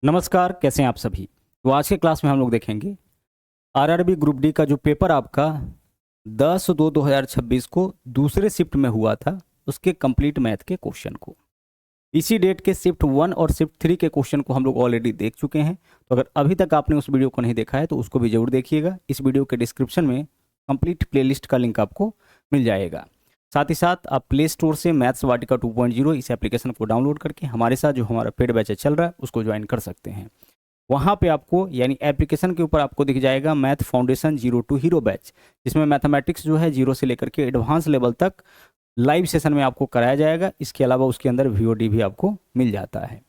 नमस्कार, कैसे हैं आप सभी। तो आज के क्लास में हम लोग देखेंगे आरआरबी ग्रुप डी का जो पेपर आपका 10/2/2026 को दूसरे शिफ्ट में हुआ था, उसके कंप्लीट मैथ के क्वेश्चन को। इसी डेट के शिफ्ट 1 और शिफ्ट 3 के क्वेश्चन को हम लोग ऑलरेडी देख चुके हैं। तो अगर अभी तक आपने उस वीडियो को नहीं देखा है तो उसको भी जरूर देखिएगा। इस वीडियो के डिस्क्रिप्शन में कंप्लीट प्लेलिस्ट का लिंक आपको मिल जाएगा। साथ ही साथ आप प्ले स्टोर से मैथ्स वाटिका 2.0 इस एप्लीकेशन को डाउनलोड करके हमारे साथ जो हमारा पेड बैच चल रहा है उसको ज्वाइन कर सकते हैं। वहाँ पे आपको यानी एप्लीकेशन के ऊपर आपको दिख जाएगा math foundation 0 to hero batch, जिसमें मैथमेटिक्स जो है 0 से लेकर के एडवांस लेवल तक लाइव सेशन में आपको कराया जाएगा। इसके अलावा उसके अंदर वीओडी भी आपको मिल जाता है।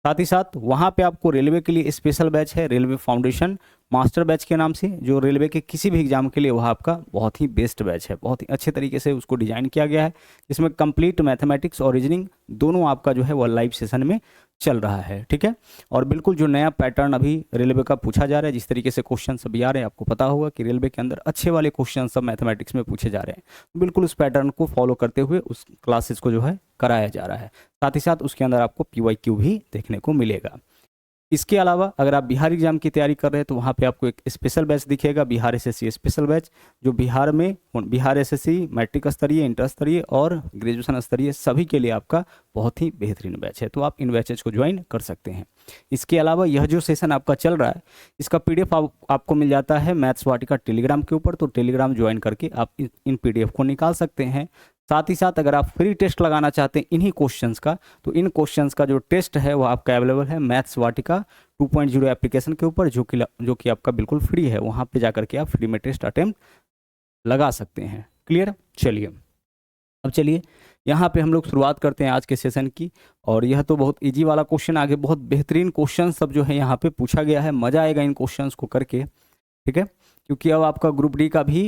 साथ ही साथ वहाँ पे आपको रेलवे के लिए स्पेशल बैच है, रेलवे फाउंडेशन मास्टर बैच के नाम से, जो रेलवे के किसी भी एग्जाम के लिए वह आपका बहुत ही बेस्ट बैच है। बहुत ही अच्छे तरीके से उसको डिजाइन किया गया है, जिसमें कंप्लीट मैथमेटिक्स और रीजनिंग दोनों आपका जो है वह लाइव सेशन में चल रहा है। ठीक है। और बिल्कुल जो नया पैटर्न अभी रेलवे का पूछा जा रहा है, जिस तरीके से क्वेश्चन सब आ रहे हैं, आपको पता होगा कि रेलवे के अंदर अच्छे वाले क्वेश्चन सब मैथमेटिक्स में पूछे जा रहे हैं। बिल्कुल उस पैटर्न को फॉलो करते हुए उस क्लासेस को जो है कराया जा रहा है। साथ ही साथ उसके अंदर आपको PYQ भी देखने को मिलेगा। इसके अलावा अगर आप बिहार एग्जाम की तैयारी कर रहे हैं तो वहाँ पे आपको एक स्पेशल बैच दिखेगा, बिहार SSC स्पेशल बैच, जो बिहार में बिहार SSC मैट्रिक स्तरीय, इंटर स्तरीय और ग्रेजुएशन स्तरीय सभी के लिए आपका बहुत ही बेहतरीन बैच है। तो आप इन बैचेज को ज्वाइन कर सकते हैं। इसके अलावा यह जो सेशन आपका चल रहा है, इसका PDF आपको मिल जाता है मैथ्स वाटिका टेलीग्राम के ऊपर। तो टेलीग्राम ज्वाइन करके आप इन PDF को निकाल सकते हैं। साथ ही साथ अगर आप फ्री टेस्ट लगाना चाहते हैं इन्हीं क्वेश्चंस का, तो इन क्वेश्चंस का जो टेस्ट है वो आपका अवेलेबल है मैथ्स वाटिका 2.0 एप्लीकेशन के ऊपर, जो कि आपका बिल्कुल फ्री है। वहाँ पे जाकर के आप फ्री में टेस्ट अटेम्प्ट लगा सकते हैं। क्लियर। चलिए अब चलिए यहाँ पे हम लोग शुरुआत करते हैं आज के सेशन की। और यह तो बहुत इजी वाला क्वेश्चन, आगे बहुत बेहतरीन क्वेश्चन सब जो है यहाँ पे पूछा गया है। मज़ा आएगा इन क्वेश्चंस को करके। ठीक है, क्योंकि अब आपका ग्रुप डी का भी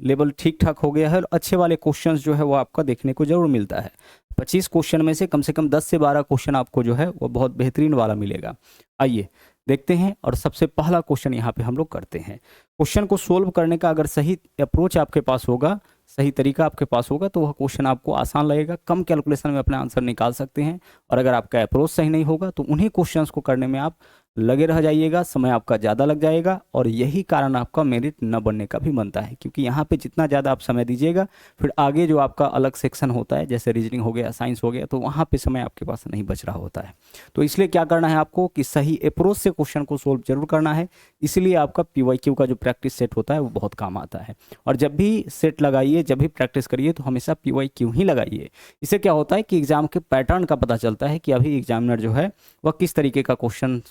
लेवल ठीक ठाक हो गया है और अच्छे वाले क्वेश्चंस जो है वो आपका देखने को जरूर मिलता है। 25 क्वेश्चन में से कम 10 से 12 क्वेश्चन आपको जो है वो बहुत बेहतरीन वाला मिलेगा। आइए देखते हैं और सबसे पहला क्वेश्चन यहाँ पे हम लोग करते हैं। क्वेश्चन को सोल्व करने का अगर सही अप्रोच आपके पास होगा, सही तरीका आपके पास होगा, तो वह क्वेश्चन आपको आसान लगेगा, कम कैलकुलेशन में अपना आंसर निकाल सकते हैं। और अगर आपका अप्रोच सही नहीं होगा तो उन्हीं क्वेश्चंस को करने में आप लगे रह जाइएगा, समय आपका ज़्यादा लग जाएगा और यही कारण आपका मेरिट न बनने का भी बनता है। क्योंकि यहाँ पे जितना ज़्यादा आप समय दीजिएगा, फिर आगे जो आपका अलग सेक्शन होता है, जैसे रीजनिंग हो गया, साइंस हो गया, तो वहाँ पे समय आपके पास नहीं बच रहा होता है। तो इसलिए क्या करना है आपको कि सही अप्रोच से क्वेश्चन को सोल्व जरूर करना है। इसलिए आपका PYQ का जो प्रैक्टिस सेट होता है वो बहुत काम आता है। और जब भी सेट लगाइए, जब भी प्रैक्टिस करिए, तो हमेशा PYQ ही लगाइए। इससे क्या होता है कि एग्जाम के पैटर्न का पता चलता है कि अभी एग्जामिनर जो है वह किस तरीके का क्वेश्चन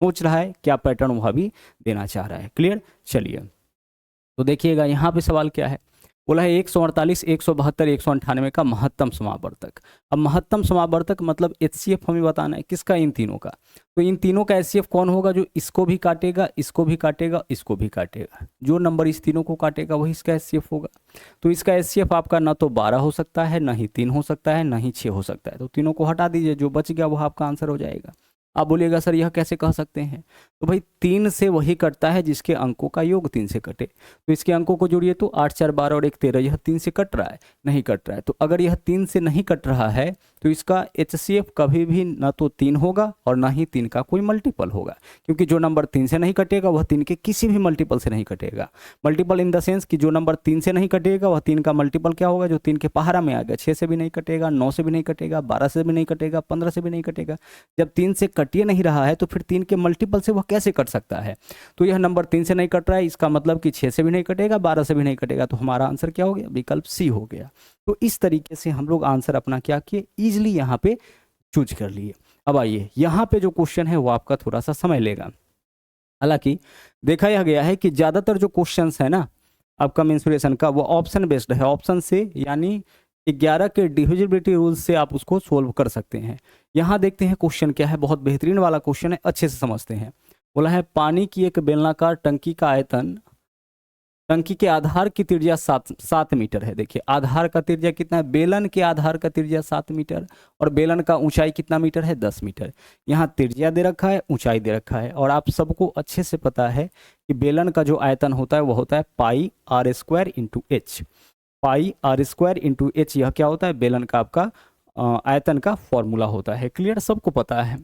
सोच रहा है, क्या पैटर्न वह भी देना चाह रहा है। क्लियर। चलिए तो देखिएगा यहाँ पे सवाल क्या है। बोला है 148, 172, 198 का महत्तम समावर्तक। अब महत्तम समावर्तक मतलब HCF हमें बताना है किसका, इन तीनों का। तो इन तीनों का HCF कौन होगा? जो इसको भी काटेगा, इसको भी काटेगा, इसको भी काटेगा। जो नंबर इस तीनों को काटेगा वही इसका HCF होगा। तो इसका HCF आपका ना तो 12 हो सकता है, ना ही 3 हो सकता है, ना ही 6 हो सकता है। तो तीनों को हटा दीजिए, जो बच गया वह आपका आंसर हो जाएगा। आप बोलिएगा सर यह कैसे कह सकते हैं? तो भाई 3 से वही कटता है जिसके अंकों का योग 3 से कटे। तो इसके अंकों को जोड़िए तो 8 4 12 और 1 13। यह 3 से कट रहा है? नहीं कट रहा है। तो अगर यह 3 से नहीं कट रहा है तो इसका HCF कभी भी ना तो 3 होगा और ना ही 3 का कोई मल्टीपल होगा। क्योंकि जो नंबर 3 से नहीं कटेगा वह 3 के किसी भी मल्टीपल से नहीं कटेगा। मल्टीपल इन द सेंस कि जो नंबर 3 से नहीं कटेगा वह 3 का मल्टीपल क्या होगा? जो 3 के पहाड़ा में आ गया। 6 से भी नहीं कटेगा, 9 से भी नहीं कटेगा, 12 से भी नहीं कटेगा, 15 से भी नहीं कटेगा। जब 3 से कटिए नहीं रहा है तो फिर 3 के मल्टीपल से वह कैसे कट सकता है? तो यह नंबर 3 से नहीं कट रहा है, इसका मतलब कि 6 से भी नहीं कटेगा, 12 से भी नहीं कटेगा। तो हमारा आंसर क्या हो गया? विकल्प C हो गया। तो इस तरीके से हम लोग आंसर अपना क्या किए, ईजिली यहाँ पे चूज कर लिए। अब आइए यहाँ पे जो क्वेश्चन है वो आपका थोड़ा सा समय लेगा। हालांकि देखा यह गया है कि ज्यादातर जो क्वेश्चंस है ना आपका मेंसुरेशन का, वो ऑप्शन बेस्ड है। ऑप्शन से यानी 11 के डिविजिबिलिटी रूल से आप उसको सोल्व कर सकते हैं। यहाँ देखते हैं क्वेश्चन क्या है, बहुत बेहतरीन वाला क्वेश्चन है, अच्छे से समझते हैं। बोला है पानी की एक बेलनाकार टंकी का आयतन, टंकी के आधार की त्रिज्या 7 मीटर है। देखिए आधार का त्रिज्या कितना है? बेलन के आधार का त्रिज्या 7 मीटर और बेलन का ऊंचाई कितना मीटर है? 10 मीटर। यहाँ त्रिज्या दे रखा है, ऊंचाई दे रखा है। और आप सबको अच्छे से पता है कि बेलन का जो आयतन होता है वो होता है πr² into H। πr² into H यह क्या होता है? बेलन का आपका आयतन का फॉर्मूला होता है। क्लियर, सबको पता है।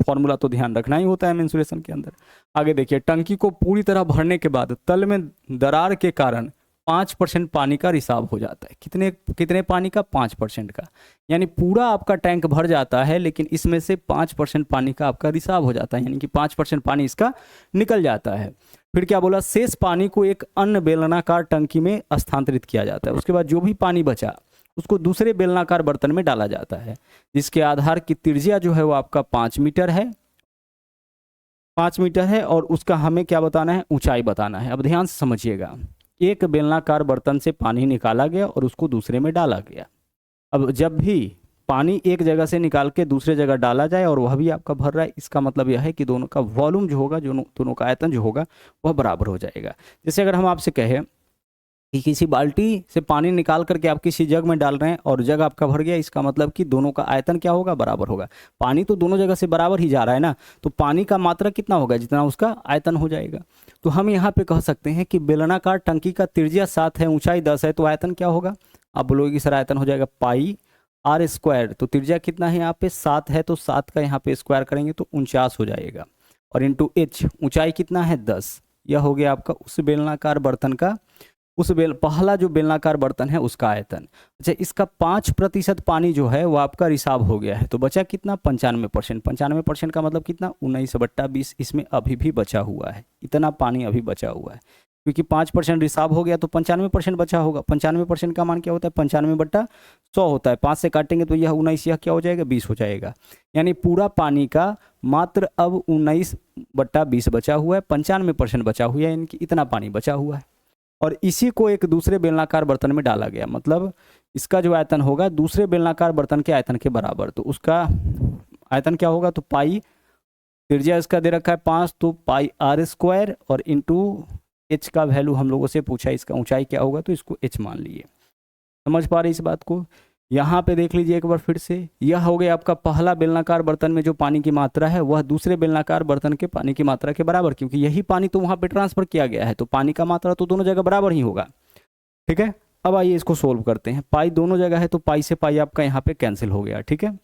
फॉर्मूला तो ध्यान रखना ही होता है मेंसुरेशन के अंदर। आगे देखिए, टंकी को पूरी तरह भरने के बाद तल में दरार के कारण 5% पानी का रिसाव हो जाता है। कितने कितने पानी का? 5% का। यानी पूरा आपका टैंक भर जाता है, लेकिन इसमें से 5% पानी का आपका रिसाव हो जाता है, यानी कि 5% पानी इसका निकल जाता है। फिर क्या बोला? शेष पानी को एक अन्य बेलनाकार टंकी में स्थानांतरित किया जाता है। उसके बाद जो भी पानी बचा उसको दूसरे बेलनाकार बर्तन में डाला जाता है, जिसके आधार की त्रिज्या जो है वो आपका 5 मीटर है, 5 मीटर है, और उसका हमें क्या बताना है? ऊंचाई बताना है। अब ध्यान से समझिएगा, एक बेलनाकार बर्तन से पानी निकाला गया और उसको दूसरे में डाला गया। अब जब भी पानी एक जगह से निकाल के दूसरे जगह डाला जाए और वह भी आपका भर रहा है, इसका मतलब यह है कि दोनों का वॉल्यूम जो होगा, जो दोनों का आयतन जो होगा वह बराबर हो जाएगा। जैसे अगर हम आपसे कहें कि किसी बाल्टी से पानी निकाल करके आप किसी जग में डाल रहे हैं और जग आपका भर गया, इसका मतलब कि दोनों का आयतन क्या होगा? बराबर होगा। पानी तो दोनों जगह से बराबर ही जा रहा है ना, तो पानी का मात्रा कितना होगा? जितना उसका आयतन हो जाएगा। तो हम यहाँ पे कह सकते हैं कि बेलनाकार टंकी का त्रिज्या 7 है, ऊंचाई 10 है, तो आयतन क्या होगा? आप बोलोगे कि सर आयतन हो जाएगा पाई आर स्क्वायर। तो त्रिज्या कितना है यहाँ पे? 7 है, तो 7 का यहाँ पे स्क्वायर करेंगे तो 49 हो जाएगा, और इंटू एच, ऊंचाई कितना है? 10। यह हो गया आपका उस बेलनाकार बर्तन का, पहला जो बेलनाकार बर्तन है उसका आयतन। अच्छा, इसका 5% पानी जो है वो आपका रिसाव हो गया है, तो बचा कितना? 95%। 95% का मतलब कितना? 19/20 इसमें अभी भी बचा हुआ है, इतना पानी अभी बचा हुआ है। क्योंकि 5% रिसाव हो गया तो 95% बचा होगा। 95% का मान क्या होता है? 95/100 होता है। 5 से काटेंगे तो यह 19, यह क्या हो जाएगा? 20 हो जाएगा। यानी पूरा पानी का मात्र अब 19/20 बचा हुआ है, 95% बचा हुआ है, यानी कि इतना पानी बचा हुआ है। और इसी को एक दूसरे बेलनाकार बर्तन में डाला गया, मतलब इसका जो आयतन होगा दूसरे बेलनाकार बर्तन के आयतन के बराबर। तो उसका आयतन क्या होगा? तो पाई, त्रिज्या इसका दे रखा है 5, तो पाई आर स्क्वायर, और इंटू एच का वैल्यू हम लोगों से पूछा, इसका ऊंचाई क्या होगा, तो इसको एच मान लिए। समझ पा रहे इस बात को? यहाँ पे देख लीजिए एक बार फिर से, यह हो गया आपका पहला बेलनाकार बर्तन में जो पानी की मात्रा है वह दूसरे बेलनाकार बर्तन के पानी की मात्रा के बराबर, क्योंकि यही पानी तो वहाँ पे ट्रांसफर किया गया है, तो पानी का मात्रा तो दोनों जगह बराबर ही होगा। ठीक है, अब आइए इसको सोल्व करते हैं। पाई दोनों जगह है तो पाई से पाई आपका यहाँ पे कैंसिल हो गया। ठीक है,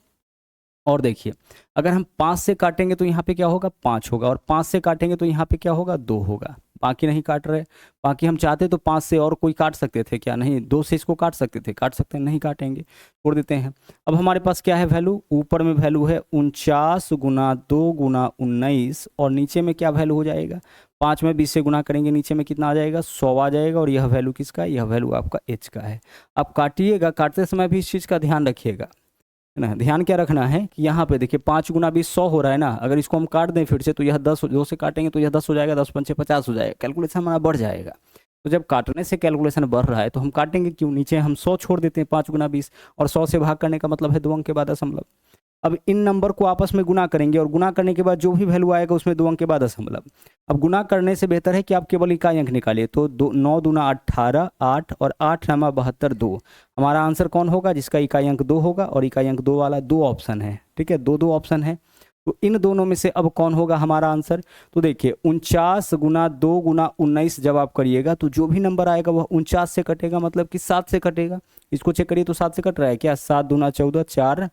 और देखिए अगर हम 5 से काटेंगे तो यहाँ पे क्या होगा? 5 होगा, और 5 से काटेंगे तो यहाँ पे क्या होगा? 2 होगा। बाकी नहीं काट रहे, बाकी हम चाहते तो 5 से और कोई काट सकते थे क्या? नहीं, 2 से इसको काट सकते थे, काट सकते हैं, नहीं काटेंगे, छोड़ देते हैं। अब हमारे पास क्या है वैल्यू? ऊपर में वैल्यू है 49 गुना 2 गुना 19, और नीचे में क्या वैल्यू हो जाएगा? 5 में 20 से गुना करेंगे, नीचे में कितना आ जाएगा? 100 आ जाएगा, और यह वैल्यू किसका? यह वैल्यू आपका एच का है। अब काटिएगा, काटते समय भी इस चीज़ का ध्यान रखिएगा ना। ध्यान क्या रखना है कि यहाँ पे देखिए 5 गुना 20 100 हो रहा है ना, अगर इसको हम काट दें फिर से तो यह 10, 2 से काटेंगे तो यह 10 हो जाएगा, 10 पंचे 50 हो जाएगा, कैलकुलेशन हमारा बढ़ जाएगा। तो जब काटने से कैलकुलेशन बढ़ रहा है तो हम काटेंगे क्यों? नीचे हम 100 छोड़ देते हैं, 5 गुना 20, और 100 से भाग करने का मतलब है 2 अंक के बाद दशमलव। अब इन नंबर को आपस में गुना करेंगे, और गुना करने के बाद जो भी वैल्यू आएगा उसमें 2 अंक के बाद दशमलव। अब गुना करने से बेहतर है कि आप केवल इकाई अंक निकालिए, तो 9 दूना 18, 8 और 8 नमा 72, 2। हमारा आंसर कौन होगा? जिसका इकाई अंक 2 होगा, और इकाई अंक 2 वाला 2 ऑप्शन है। ठीक है, 2 ऑप्शन है, तो इन दोनों में से अब कौन होगा हमारा आंसर? तो देखिए 49 गुना 2 गुना 19 जब आप करिएगा तो जो भी नंबर आएगा वह 49 से कटेगा, मतलब कि 7 से कटेगा। इसको चेक करिए तो 7 से कट रहा है क्या? 7 दूना 14, 4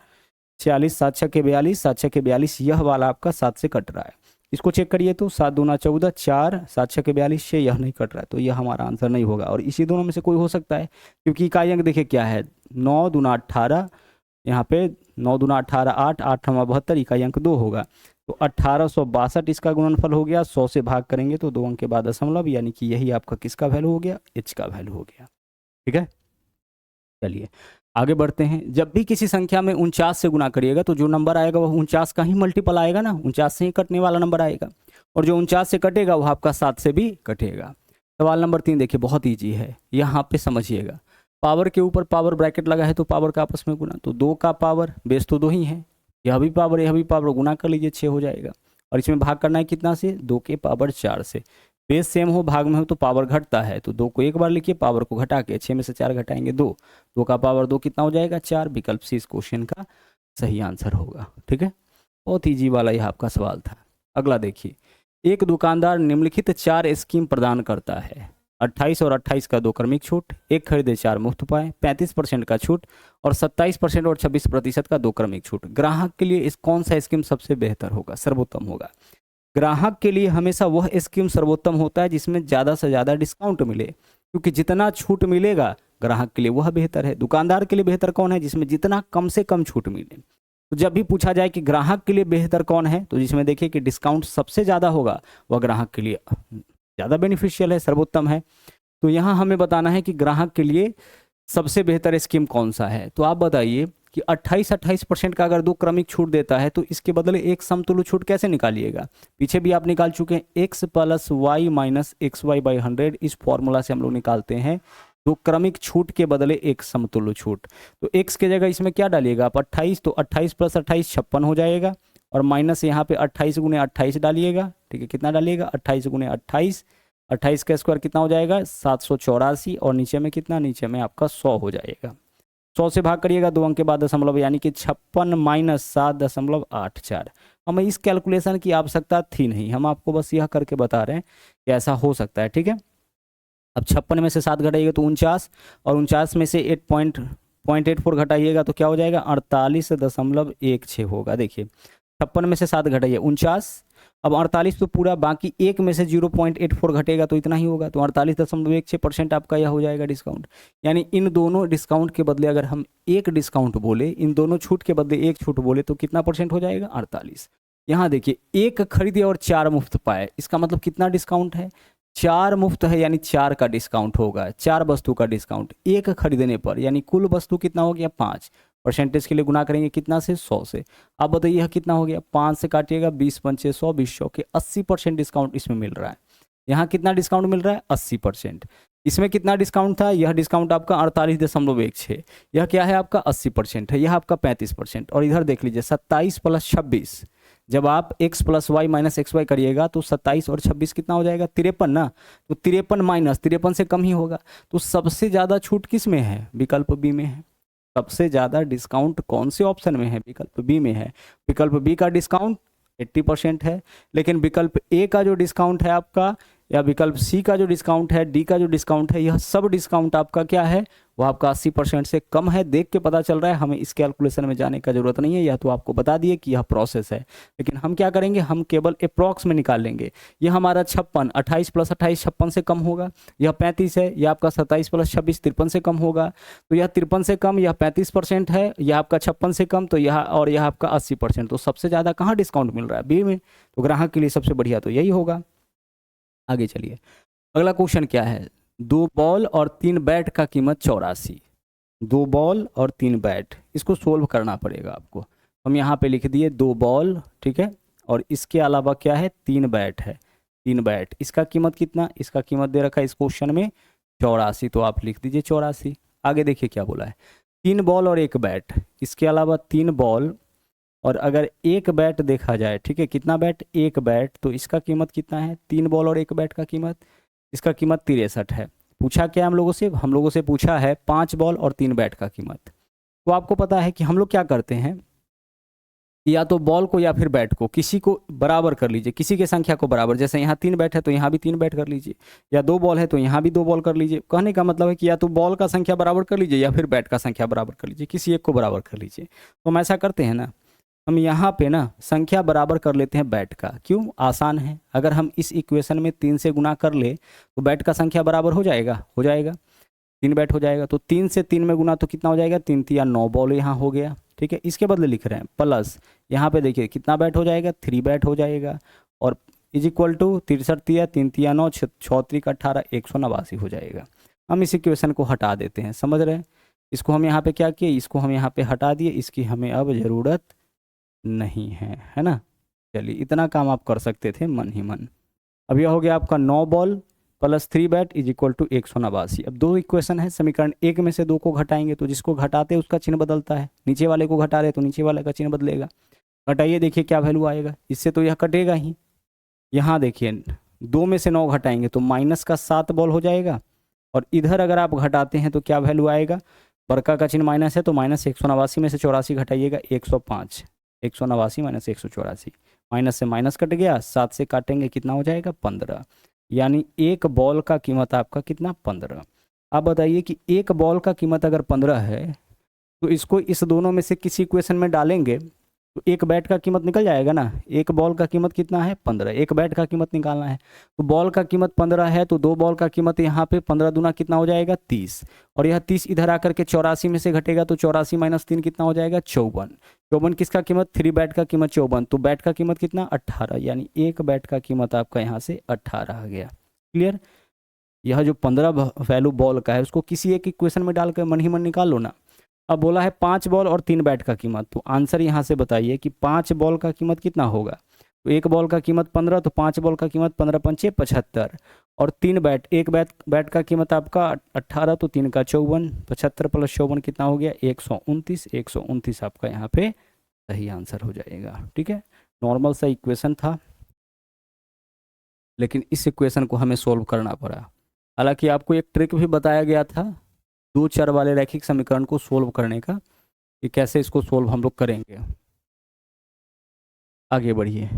46, 7 छक्के 42, 7 छक्के 42, यह वाला आपका 7 से कट रहा है। इसको चेक करिए तो 7 दूना 14, 4 7 छक्के 42 से यह नहीं कट रहा है, तो यह हमारा आंसर नहीं होगा। और इसी दोनों में से कोई हो सकता है, क्योंकि इकाई अंक देखिए क्या है? 9 दूना 18, यहाँ पे 9 दूना 18, 8 8 नमा 72, इकाई अंक 2 होगा, तो 1862 इसका गुणनफल हो गया। 100 से भाग करेंगे तो 2 अंक के बाद दशमलव, यानी कि यही आपका किसका वैल्यू हो गया? एच का वैल्यू हो गया। ठीक है, चलिए आगे बढ़ते हैं। जब भी किसी संख्या में 49 से गुना करिएगा तो जो नंबर आएगा वह 49 का ही मल्टीपल आएगा ना, 49 से ही कटने वाला नंबर आएगा, और जो 49 से कटेगा वह आपका 7 से भी कटेगा। सवाल नंबर 3 देखिए, बहुत ईजी है, यहाँ पे समझिएगा। पावर के ऊपर पावर ब्रैकेट लगा है तो पावर का आपस में गुना, तो 2 का पावर, बेस तो 2 ही है, यह भी पावर यह भी पावर, गुना कर लीजिए 6 हो जाएगा, और इसमें भाग करना है कितना से? 2 के पावर 4 से। बेस सेम हो, भाग में हो तो पावर घटता है, तो 2 को एक बार लिखिए, पावर को घटा के 6 में से 4 घटाएंगे 2, 2 का पावर 2 कितना हो जाएगा? 4। विकल्प सी इस क्वेश्चन का सही आंसर होगा। ठीक है, बहुत ईजी वाला यह आपका सवाल था। अगला देखिए, एक दुकानदार निम्नलिखित 4 स्कीम प्रदान करता है। 28 और 28 का 2 क्रमिक छूट, 1 खरीदे 4 मुफ्त पाए, 35% का छूट और 27% और 26% का 2 क्रमिक छूट। ग्राहक के लिए इस कौन सा स्कीम सबसे बेहतर होगा, सर्वोत्तम होगा? ग्राहक के लिए हमेशा वह स्कीम सर्वोत्तम होता है जिसमें ज़्यादा से ज़्यादा डिस्काउंट मिले, क्योंकि जितना छूट मिलेगा ग्राहक के लिए वह बेहतर है। दुकानदार के लिए बेहतर कौन है? जिसमें जितना कम से कम छूट मिले। तो जब भी पूछा जाए कि ग्राहक के लिए बेहतर कौन है, तो जिसमें देखिए कि डिस्काउंट सबसे ज़्यादा होगा वह ग्राहक के लिए ज़्यादा बेनिफिशियल है, सर्वोत्तम है। तो यहाँ हमें बताना है कि ग्राहक के लिए सबसे बेहतर स्कीम कौन सा है। तो आप बताइए कि 28% का अगर 2 क्रमिक छूट देता है तो इसके बदले एक समतुल्य छूट कैसे निकालिएगा? पीछे भी आप निकाल चुके हैं, x + y - xy/100। इस फॉर्मूला से हम लोग निकालते हैं 2 क्रमिक छूट के बदले एक समतुल्य छूट। तो x के जगह इसमें क्या डालिएगा आप? 28, तो 28 + 28 56 हो जाएगा, और माइनस यहाँ पे 28 × 28 डालिएगा। ठीक है, कितना डालिएगा? 28 × 28, 28 का स्क्वायर कितना हो जाएगा? 784, और नीचे में कितना? नीचे में आपका 100 हो जाएगा। 100 से भाग करिएगा 2 अंक के बाद दशमलव, यानी कि 56 - 7.84। हमें इस कैलकुलेशन की आवश्यकता थी नहीं, हम आपको बस यह करके बता रहे हैं कि ऐसा हो सकता है। ठीक है, अब 56 में से 7 घटाइएगा तो 49, और 49 में से 8.84 घटाइएगा तो क्या हो जाएगा? 48.16 होगा। देखिए 56 में से 7 घटाइए 49, अब 48 तो पूरा, बाकी 1 में से 0.84 घटेगा तो इतना ही होगा, तो 48.16% आपका यह हो जाएगा डिस्काउंट। यानी इन दोनों डिस्काउंट के बदले अगर हम एक डिस्काउंट बोले, इन दोनों छूट के बदले एक छूट बोले, तो कितना % हो जाएगा? 48। यहाँ देखिए 1 खरीदे और 4 मुफ्त पाए, इसका मतलब कितना डिस्काउंट है? 4 मुफ्त है, यानी 4 का डिस्काउंट होगा, 4 वस्तु का डिस्काउंट 1 खरीदने पर, यानी कुल वस्तु कितना हो गया? 5। परसेंटेज के लिए गुना करेंगे कितना से? 100 से। अब बताइए यह कितना हो गया? 5 से काटिएगा 20 × 5 = 100, 20 100 के 80% डिस्काउंट इसमें मिल रहा है। यहाँ कितना डिस्काउंट मिल रहा है? 80%। इसमें कितना डिस्काउंट था? यह डिस्काउंट आपका 48.16। यह क्या है आपका? 80% है। यह आपका 35%। और इधर देख लीजिए 27 + 26, जब आप x + y - xy करिएगा तो 27 और 26 कितना हो जाएगा? 53 ना। तो 53 - 53 से कम ही होगा। तो सबसे ज़्यादा छूट किस में है? विकल्प बी में है। सबसे ज़्यादा डिस्काउंट कौन से ऑप्शन में है? विकल्प बी में है। विकल्प बी का डिस्काउंट 80% है, लेकिन विकल्प ए का जो डिस्काउंट है आपका, या विकल्प सी का जो डिस्काउंट है, डी का जो डिस्काउंट है, यह सब डिस्काउंट आपका क्या है? वह आपका 80% से कम है। देख के पता चल रहा है, हमें इस कैलकुलेशन में जाने का जरूरत नहीं है, यह तो आपको बता दिए कि यह प्रोसेस है। लेकिन हम क्या करेंगे? हम केवल अप्रॉक्स में निकाल लेंगे। यह हमारा 56, 28 + 28 56 से कम होगा। यह 35 है, यह आपका 27 + 26 53 से कम होगा। तो यह 53 से कम, यह 35% है, यह आपका 56 से कम, तो यह और यह आपका 80%। तो सबसे ज़्यादा कहाँ डिस्काउंट मिल रहा है? बी में। तो ग्राहक के लिए सबसे बढ़िया तो यही होगा। आगे चलिए, अगला क्वेश्चन क्या है? 2 बॉल और 3 बैट का कीमत 84। 2 बॉल और 3 बैट, इसको सोल्व करना पड़ेगा आपको। हम यहाँ पे लिख दिए 2 बॉल, ठीक है, और इसके अलावा क्या है? 3 बैट है। 3 बैट, इसका कीमत कितना? इसका कीमत दे रखा है इस क्वेश्चन में 84, तो आप लिख दीजिए 84। आगे देखिए क्या बोला है, 3 बॉल और 1 बैट, इसके अलावा 3 बॉल और अगर 1 बैट देखा जाए, ठीक है, कितना बैट? 1 बैट, तो इसका कीमत कितना है? 3 बॉल और 1 बैट का कीमत, इसका कीमत 63 है। पूछा क्या हम लोगों से? हम लोगों से पूछा है 5 बॉल और 3 बैट का कीमत। तो आपको पता है कि हम लोग क्या करते हैं, या तो बॉल को या फिर बैट को किसी को बराबर कर लीजिए, किसी के संख्या को बराबर। जैसे यहाँ 3 बैट है तो यहाँ भी 3 बैट कर लीजिए, या 2 बॉल है तो यहाँ भी 2 बॉल कर लीजिए। कहने का मतलब है कि या तो बॉल का संख्या बराबर कर लीजिए या फिर बैट का संख्या बराबर कर लीजिए, किसी एक को बराबर कर लीजिए। तो हम ऐसा करते हैं ना, हम यहाँ पे ना संख्या बराबर कर लेते हैं बैट का। क्यों? आसान है। अगर हम इस इक्वेशन में 3 से गुना कर ले तो बैट का संख्या बराबर हो जाएगा, 3 बैट हो जाएगा। तो 3 से 3 में गुना तो कितना हो जाएगा? 3 × 9 बॉल यहाँ हो गया, ठीक है। इसके बदले लिख रहे हैं प्लस, यहाँ पे देखिए कितना बैट हो जाएगा? 3 बैट हो जाएगा, और इज इक्वल टू 63 3 × 9 6 3 18 189 हो जाएगा। हम इस इक्वेशन को हटा देते हैं, समझ रहे हैं? इसको हम यहाँ पे क्या किए? इसको हम यहाँ पे हटा दिए, इसकी हमें अब ज़रूरत नहीं है ना। चलिए, इतना काम आप कर सकते थे मन ही मन। अब यह हो गया आपका 9 ball plus 3 bat is equal to 189। अब 2 इक्वेशन है, समीकरण 1 में से 2 को घटाएंगे तो जिसको घटाते उसका चिन्ह बदलता है, नीचे वाले को घटा रहे तो नीचे वाले का चिन्ह बदलेगा। घटाइए, देखिए क्या वैल्यू आएगा। इससे तो यह कटेगा ही। यहाँ देखिए 2 में से 9 घटाएंगे तो माइनस का 7 बॉल हो जाएगा, और इधर अगर आप घटाते हैं तो क्या वैल्यू आएगा? बड़का का चिन्ह माइनस है तो माइनस 189 में से 84 घटाइएगा 105। 189 - 184, माइनस से माइनस कट गया, 7 से काटेंगे कितना हो जाएगा? 15। यानी एक बॉल का कीमत आपका कितना 15। आप बताइए कि एक बॉल का कीमत अगर 15 है तो इसको इस दोनों में से किसी इक्वेशन में डालेंगे तो एक बैट का कीमत निकल जाएगा ना। एक बॉल का कीमत कितना है 15, एक बैट का कीमत निकालना है तो बॉल का कीमत 15 है तो दो बॉल का कीमत यहाँ पे 15 दूना कितना हो जाएगा 30, और यह 30 इधर आकर के 84 में से घटेगा तो 84 माइनस 3 कितना हो जाएगा 54। 54 किसका कीमत 3 बैट का कीमत 54, तो बैट का कीमत कितना 18, यानी एक बैट का कीमत आपका यहाँ से 18 आ गया। क्लियर। यह जो 15 वैल्यू बॉल का है उसको किसी एक इक्वेशन में डाल कर मन ही मन निकाल लो ना। अब बोला है 5 बॉल और 3 बैट का कीमत, तो आंसर यहाँ से बताइए कि 5 बॉल का कीमत कितना होगा। तो एक बॉल का कीमत 15 तो 5 बॉल का कीमत 15 पंचे 75, और 3 बैट, एक बैट का कीमत आपका 18 तो 3 का 54, 75 प्लस 54 कितना हो गया 129। 129 आपका यहाँ पे सही आंसर हो जाएगा। ठीक है, नॉर्मल सा इक्वेशन था लेकिन इस इक्वेशन को हमें सोल्व करना पड़ा। हालांकि आपको एक ट्रिक भी बताया गया था दो चर वाले रैखिक समीकरण को सोल्व करने का, कि कैसे इसको सोल्व हम लोग करेंगे। आगे बढ़िए,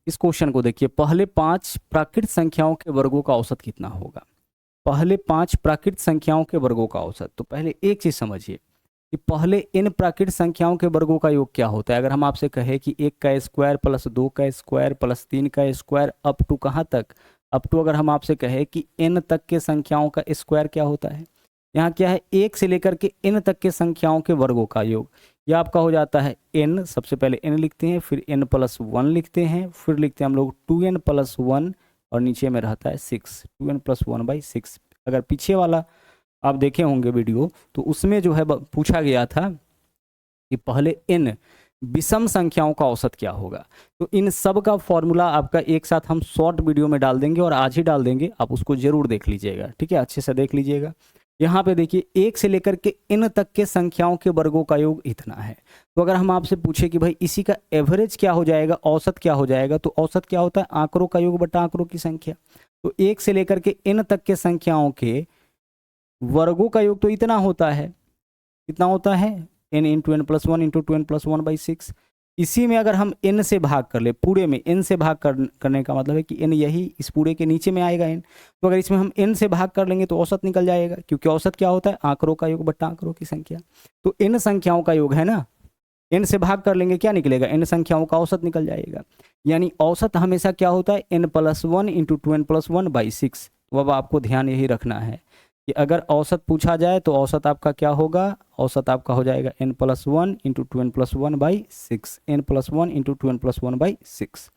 इस क्वेश्चन को देखिए। पहले 5 प्राकृत संख्याओं के वर्गों का औसत कितना होगा। पहले 5 प्राकृत संख्याओं के वर्गों का औसत। तो पहले एक चीज समझिए कि पहले इन प्राकृत संख्याओं के वर्गों का योग क्या होता है। अगर हम आपसे कहे कि 1 का स्क्वायर प्लस 2 का स्क्वायर प्लस 3 का स्क्वायर अप टू कहाँ तक, अप टू अगर हम आपसे कहे कि n तक के संख्याओं का स्क्वायर क्या होता है, यहाँ क्या है 1 से लेकर के n तक के संख्याओं के वर्गों का योग, यह आपका हो जाता है n। सबसे पहले n लिखते हैं, फिर n प्लस 1 लिखते हैं, फिर लिखते हैं हम लोग 2n प्लस 1, और नीचे में रहता है 6, 2n प्लस 1/6। अगर पीछे वाला आप देखे होंगे वीडियो तो उसमें जो है पूछा गया था कि पहले n विषम संख्याओं का औसत क्या होगा। तो इन सब का फॉर्मूला आपका एक साथ हम शॉर्ट वीडियो में डाल देंगे और आज ही डाल देंगे, आप उसको जरूर देख लीजिएगा। ठीक है, अच्छे से देख लीजिएगा। यहाँ पे देखिए 1 से लेकर के n तक के संख्याओं के वर्गों का योग इतना है। तो अगर हम आपसे पूछे कि भाई इसी का एवरेज क्या हो जाएगा, औसत क्या हो जाएगा, तो औसत क्या होता है आंकड़ों का योग बटा आंकड़ों की संख्या। तो 1 से लेकर के n तक के संख्याओं के वर्गों का योग तो इतना होता है, कितना होता है n into N plus 1 into 2n plus 1/6। इसी में अगर हम n से भाग कर ले, पूरे में n से भाग करने का मतलब है कि n यही इस पूरे के नीचे में आएगा n। तो अगर इसमें हम n से भाग कर लेंगे तो औसत निकल जाएगा, क्योंकि औसत क्या होता है आंकड़ों का योग बट्टा आंकड़ों की संख्या। तो n संख्याओं का योग है ना, n से भाग कर लेंगे क्या निकलेगा, n संख्याओं का औसत निकल जाएगा। यानी औसत हमेशा क्या होता है n plus 1 into 2n plus 1/6। तो अब आपको ध्यान यही रखना है कि अगर औसत पूछा जाए तो औसत आपका क्या होगा, औसत आपका हो जाएगा n plus 1 into 2n plus 1/6, n plus 1 into 2n plus 1/6।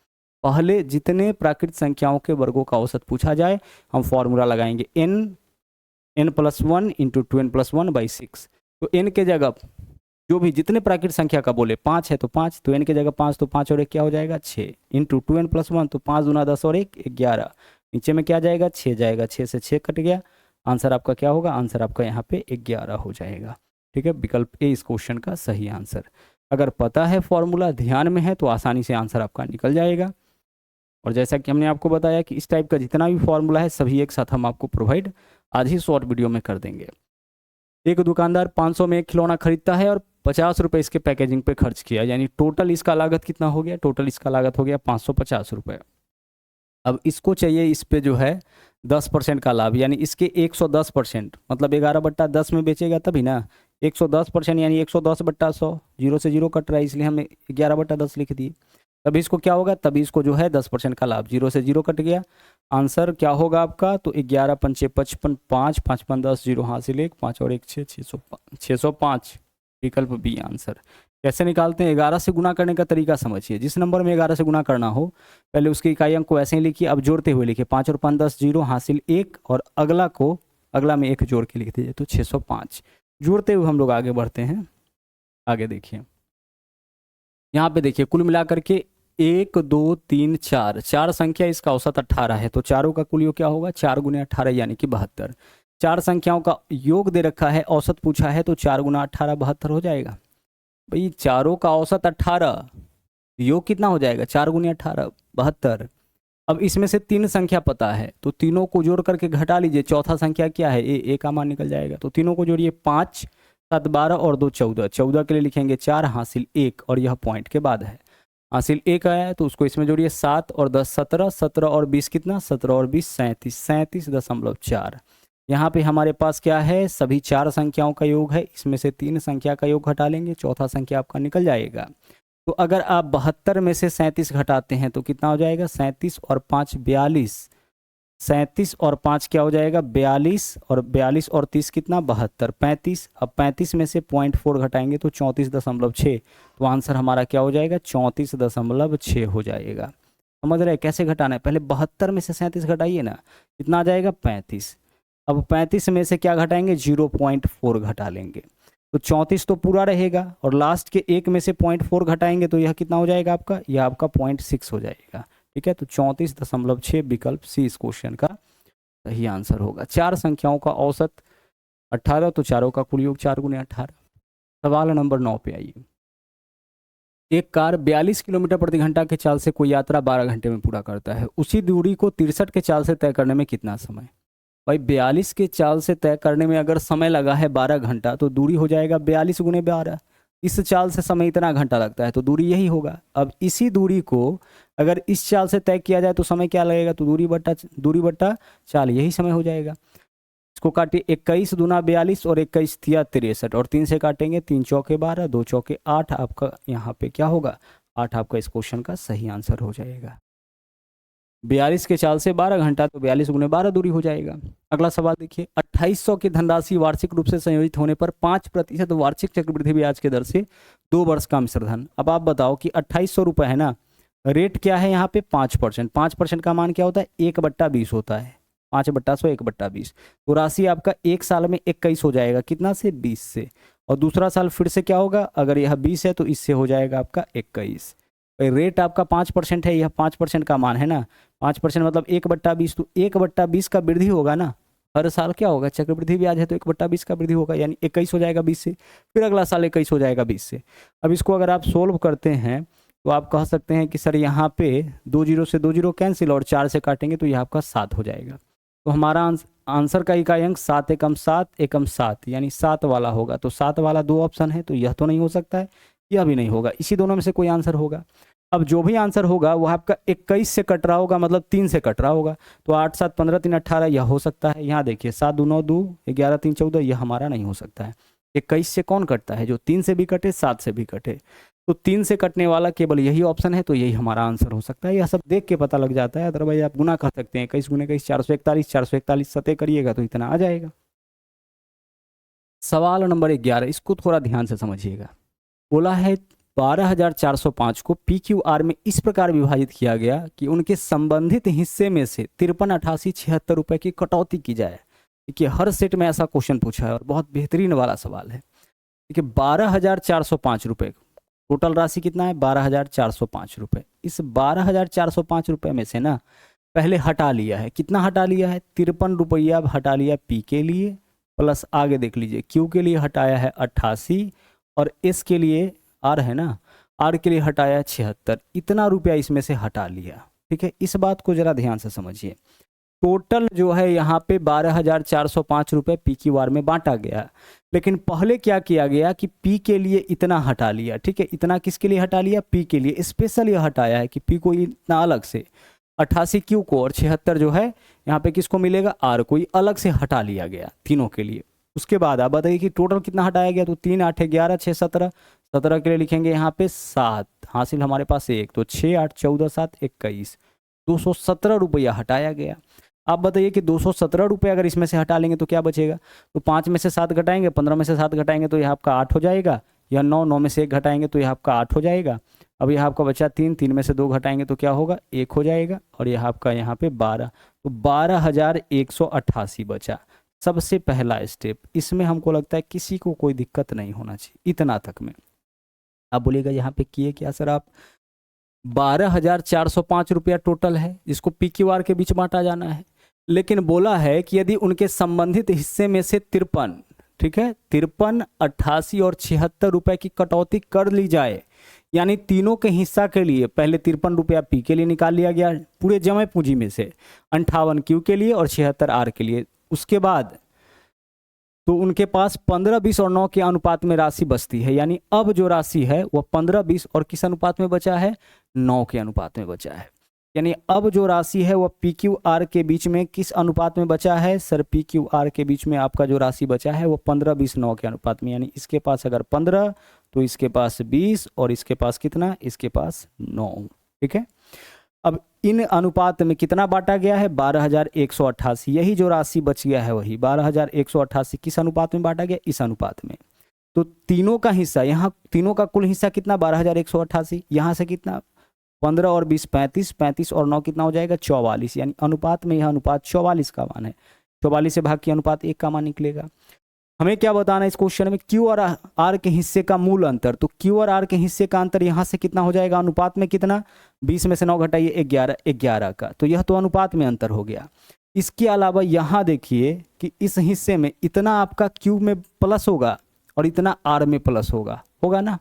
पहले जितने प्राकृत संख्याओं के वर्गों का औसत पूछा जाए हम फॉर्मूला लगाएंगे n plus 1 into 2n plus 1/6। तो n के जगह जो भी जितने प्राकृत संख्या का बोले 5 है तो 5, तो n के जगह 5, तो 5 और 1 क्या हो जाएगा 6 इंटू 2n प्लस 1, तो 5 दूना 10 और 1 11। नीचे में क्या जाएगा 6 जाएगा, 6 से 6 कट गया, आंसर आपका क्या होगा, आंसर आपका यहाँ पे 11 हो जाएगा। ठीक है, विकल्प ए इस क्वेश्चन का सही आंसर। अगर पता है फॉर्मूला, ध्यान में है, तो आसानी से आंसर आपका निकल जाएगा। और जैसा कि हमने आपको बताया कि इस टाइप का जितना भी फॉर्मूला है सभी एक साथ हम आपको प्रोवाइड आज ही शॉर्ट वीडियो में कर देंगे। एक दुकानदार 500 में एक खिलौना खरीदता है और 50 रुपये इसके पैकेजिंग पे खर्च किया, यानी टोटल इसका लागत कितना हो गया, टोटल इसका लागत हो गया 550 रुपये। अब इसको चाहिए इस पे जो है 10% का लाभ, यानी इसके 110%, मतलब 11/10 में बेचेगा तभी ना, 110% यानी 110/100, 0 से 0 कट रहा है इसलिए हमने 11/10 लिख दिए। तभी इसको क्या होगा, तभी इसको जो है 10% का लाभ, 0 से 0 कट गया, आंसर क्या होगा आपका, तो 11 पंचे 55, 5 5 5 10, 0 हासिल 1, 5 और 1 6, 605, विकल्प बी आंसर। कैसे निकालते हैं, 11 से गुना करने का तरीका समझिए। जिस नंबर में 11 से गुना करना हो पहले उसके इकाई अंक को ऐसे ही लिखिए, अब जोड़ते हुए लिखिए 5 और 5 10, 0 हासिल 1, और अगला में 1 जोड़ के लिख दीजिए, तो 605। जोड़ते हुए हम लोग आगे बढ़ते हैं। आगे देखिए, यहाँ पे देखिए कुल मिलाकर के 1 2 3 4 संख्या, इसका औसत 18 है, तो चारों का कुल योग क्या होगा, 4 गुने 18 यानी कि 72। 4 संख्याओं का योग दे रखा है, औसत पूछा है, तो 4 गुना 18 72 हो जाएगा। भाई चारों का औसत 18, योग कितना हो जाएगा, 4 गुने 18 72। अब इसमें से 3 संख्या पता है तो तीनों को जोड़ करके घटा लीजिए, चौथा संख्या क्या है, ए का मान निकल जाएगा। तो तीनों को जोड़िए, 5 7 12 और 2 14, 14 के लिए लिखेंगे 4 हासिल 1, और यह पॉइंट के बाद है। हासिल 1 आया है तो उसको इसमें जोड़िए, 7 और 10 17, 17 और 20 कितना, 17 और 20 37, 37.4। यहाँ पे हमारे पास क्या है, सभी 4 संख्याओं का योग है, इसमें से 3 संख्या का योग घटा लेंगे, चौथा संख्या आपका निकल जाएगा। तो अगर आप 72 में से 37 घटाते हैं तो कितना हो जाएगा, 37 और 5 42, 37 और 5 क्या हो जाएगा 42, और 42 और 30 कितना 72, 35। अब 35 में से 0.4 घटाएंगे तो 34.6, तो आंसर हमारा क्या हो जाएगा 34.6 हो जाएगा। समझ रहे हैं कैसे घटाना है, पहले 72 में से 37 घटाइए ना, कितना आ जाएगा 35। अब 35 में से क्या घटाएंगे 0.4 घटा लेंगे, तो 34 तो पूरा रहेगा, और लास्ट के एक में से 0.4 घटाएंगे तो यह कितना हो जाएगा आपका, यह आपका 0.6 हो जाएगा। ठीक है, तो 34.6 विकल्प सी इस क्वेश्चन का सही आंसर होगा। 4 संख्याओं का औसत 18, तो चारों का कुल योग 4 गुने 18। सवाल नंबर 9 पे आइए। एक कार 42 किलोमीटर प्रति घंटा के चाल से कोई यात्रा 12 घंटे में पूरा करता है, उसी दूरी को 63 के चाल से तय करने में कितना समय। भाई 42 के चाल से तय करने में अगर समय लगा है 12 घंटा, तो दूरी हो जाएगा 42 गुने 12। इस चाल से समय इतना घंटा लगता है तो दूरी यही होगा। अब इसी दूरी को अगर इस चाल से तय किया जाए तो समय क्या लगेगा, तो दूरी बट्टा चाल, यही समय हो जाएगा। इसको काटिए, 21 दूना 42 और 21 तिया 63, और 3 से काटेंगे, 3 चौके 12, 2 चौके 8, आपका यहाँ पे क्या होगा 8, आपका इस क्वेश्चन का सही आंसर हो जाएगा। 42 के चाल से 12 घंटा, तो 42 गुने 12 दूरी हो जाएगा। अगला सवाल देखिए, 2800 की धनराशि वार्षिक रूप से संयोजित होने पर 5% वार्षिक चक्रवृद्धि ब्याज के दर से 2 वर्ष का मिश्र धन। अब आप बताओ कि 2800 रुपये है ना, रेट क्या है यहाँ पे 5%, 5% का मान क्या होता है 1/20 होता है, 5/100 1/20, तो राशि आपका एक साल में 21 हो जाएगा, कितना से 20 से, और दूसरा साल फिर से क्या होगा, अगर यह 20 है तो इससे हो जाएगा आपका 21। रेट आपका 5% है, यह 5% का मान है ना, 5% मतलब 1/20, तो 1/20 का वृद्धि होगा ना, हर साल क्या होगा चक्रवृद्धि ब्याज है तो 1/20 का वृद्धि होगा, यानी 21 हो जाएगा 20 से, फिर अगला साल 21 हो जाएगा 20 से। अब इसको अगर आप सोल्व करते हैं तो आप कह सकते हैं कि सर यहाँ पे 2 जीरो से 2 जीरो कैंसिल, और 4 से काटेंगे तो यह आपका 7 हो जाएगा। तो हमारा आंसर का इकाई अंक 7 एकम 7 एकम 7, यानी 7 वाला होगा। तो 7 वाला 2 ऑप्शन है, तो यह तो नहीं हो सकता है, यह भी नहीं होगा, इसी दोनों में से कोई आंसर होगा। अब जो भी आंसर होगा वह आपका 21 से कट रहा होगा, मतलब 3 से कट रहा होगा, तो 8 7 15 3 18 यह हो सकता है। यहाँ देखिए 7 2 9 2 11 3 14, यह हमारा नहीं हो सकता है। 21 से कौन कटता है, जो 3 से भी कटे 7 से भी कटे, तो 3 से कटने वाला केवल यही ऑप्शन है, तो यही हमारा आंसर हो सकता है। यह सब देख के पता लग जाता है, अदरवाइज आप गुना कर सकते हैं, 21 गुने 21 441, 441 सतह करिएगा तो इतना आ जाएगा। सवाल नंबर 11, इसको थोड़ा ध्यान से समझिएगा। बोला है 12,405 को PQR में इस प्रकार विभाजित किया गया कि उनके संबंधित हिस्से में से 53 88 76 रुपए की कटौती की जाए। देखिए हर सेट में ऐसा क्वेश्चन पूछा है और बहुत बेहतरीन वाला सवाल है। देखिए 12,405 रुपये, टोटल राशि कितना है 12,405 रुपये। इस 12,405 रुपये में से ना पहले हटा लिया है, कितना हटा लिया है 53 रुपया हटा लिया P के लिए, प्लस आगे देख लीजिए Q के लिए हटाया है 88, और S के लिए R है ना, R के लिए हटाया है 76, इतना रुपया इसमें से हटा लिया। ठीक है, इस बात को जरा ध्यान से समझिए। टोटल जो है यहाँ पे 12,405 रुपये PQR में बांटा गया, लेकिन पहले क्या किया गया कि P के लिए इतना हटा लिया। ठीक है, इतना किसके लिए हटा लिया, P के लिए स्पेशल ये हटाया है कि P को इतना अलग से, 88 Q को, और 76 जो है यहाँ पे किसको मिलेगा R को, अलग से हटा लिया गया तीनों के लिए। उसके बाद आप बताइए कि टोटल कितना हटाया गया, तो 3 8 11 6 17, 17 के लिए लिखेंगे यहाँ पे 7, हासिल हमारे पास 1, तो 6 8 14 7 21, 217 रुपया हटाया गया। आप बताइए कि 217 रुपये अगर इसमें से हटा लेंगे तो क्या बचेगा, तो 5 में से 7 घटाएंगे, 15 में से 7 घटाएंगे तो यह आपका 8 हो जाएगा, या 9 9 में से 1 घटाएंगे तो यह आपका 8 हो जाएगा। अब यह आपका बचा 3, 3 में से 2 घटाएंगे तो क्या होगा 1 हो जाएगा, और यह आपका यहाँ पे 12, तो 12,188 बचा। सबसे पहला स्टेप, इसमें हमको लगता है किसी को कोई दिक्कत नहीं होना चाहिए इतना तक में। आप बोलिएगा यहाँ पे किए क्या सर आप, 12,405 रुपया टोटल है जिसको PQR के बीच बांटा जाना है, लेकिन बोला है कि यदि उनके संबंधित हिस्से में से 53, ठीक है 53 88 और 76 रुपए की कटौती कर ली जाए, यानी तीनों के हिस्सा के लिए पहले 53 रुपया P के लिए निकाल लिया गया पूरे जमा पूंजी में से, 58 Q के लिए और 76 R के लिए। उसके बाद तो उनके पास 15, 20 और 9 के अनुपात में राशि बचती है। यानी अब जो राशि है वह 15, 20 और किस अनुपात में बचा है, 9 के अनुपात में बचा है। यानी अब जो राशि है वह पी क्यू आर के बीच में किस अनुपात में बचा है सर, पी क्यू आर के बीच में आपका जो राशि बचा है वो 15, 20, 9 के अनुपात में। यानी इसके पास अगर 15 तो इसके पास 20 और इसके पास कितना, इसके पास 9। ठीक है, अब इन अनुपात में कितना बांटा गया है, 12,188। यही जो राशि बच गया है वही 12,188 किस अनुपात में बांटा गया, इस अनुपात में। तो तीनों का हिस्सा, यहाँ तीनों का कुल हिस्सा कितना 12,188, यहाँ से कितना 15 और 20 35, 35 और 9 कितना हो जाएगा 44। यानी अनुपात में यह अनुपात 44 का मान है। 44 से भाग के अनुपात 1 का मान निकलेगा। हमें क्या बताना है इस क्वेश्चन में, क्यू और आर के हिस्से का मूल अंतर। तो क्यू और आर के हिस्से का अंतर यहाँ से कितना हो जाएगा, अनुपात में कितना, 20 में से 9 घटाइए 11, 11 का। तो यह तो अनुपात में अंतर हो गया। इसके अलावा यहाँ देखिए कि इस हिस्से में इतना आपका क्यू में प्लस होगा और इतना आर में प्लस होगा, होगा ना।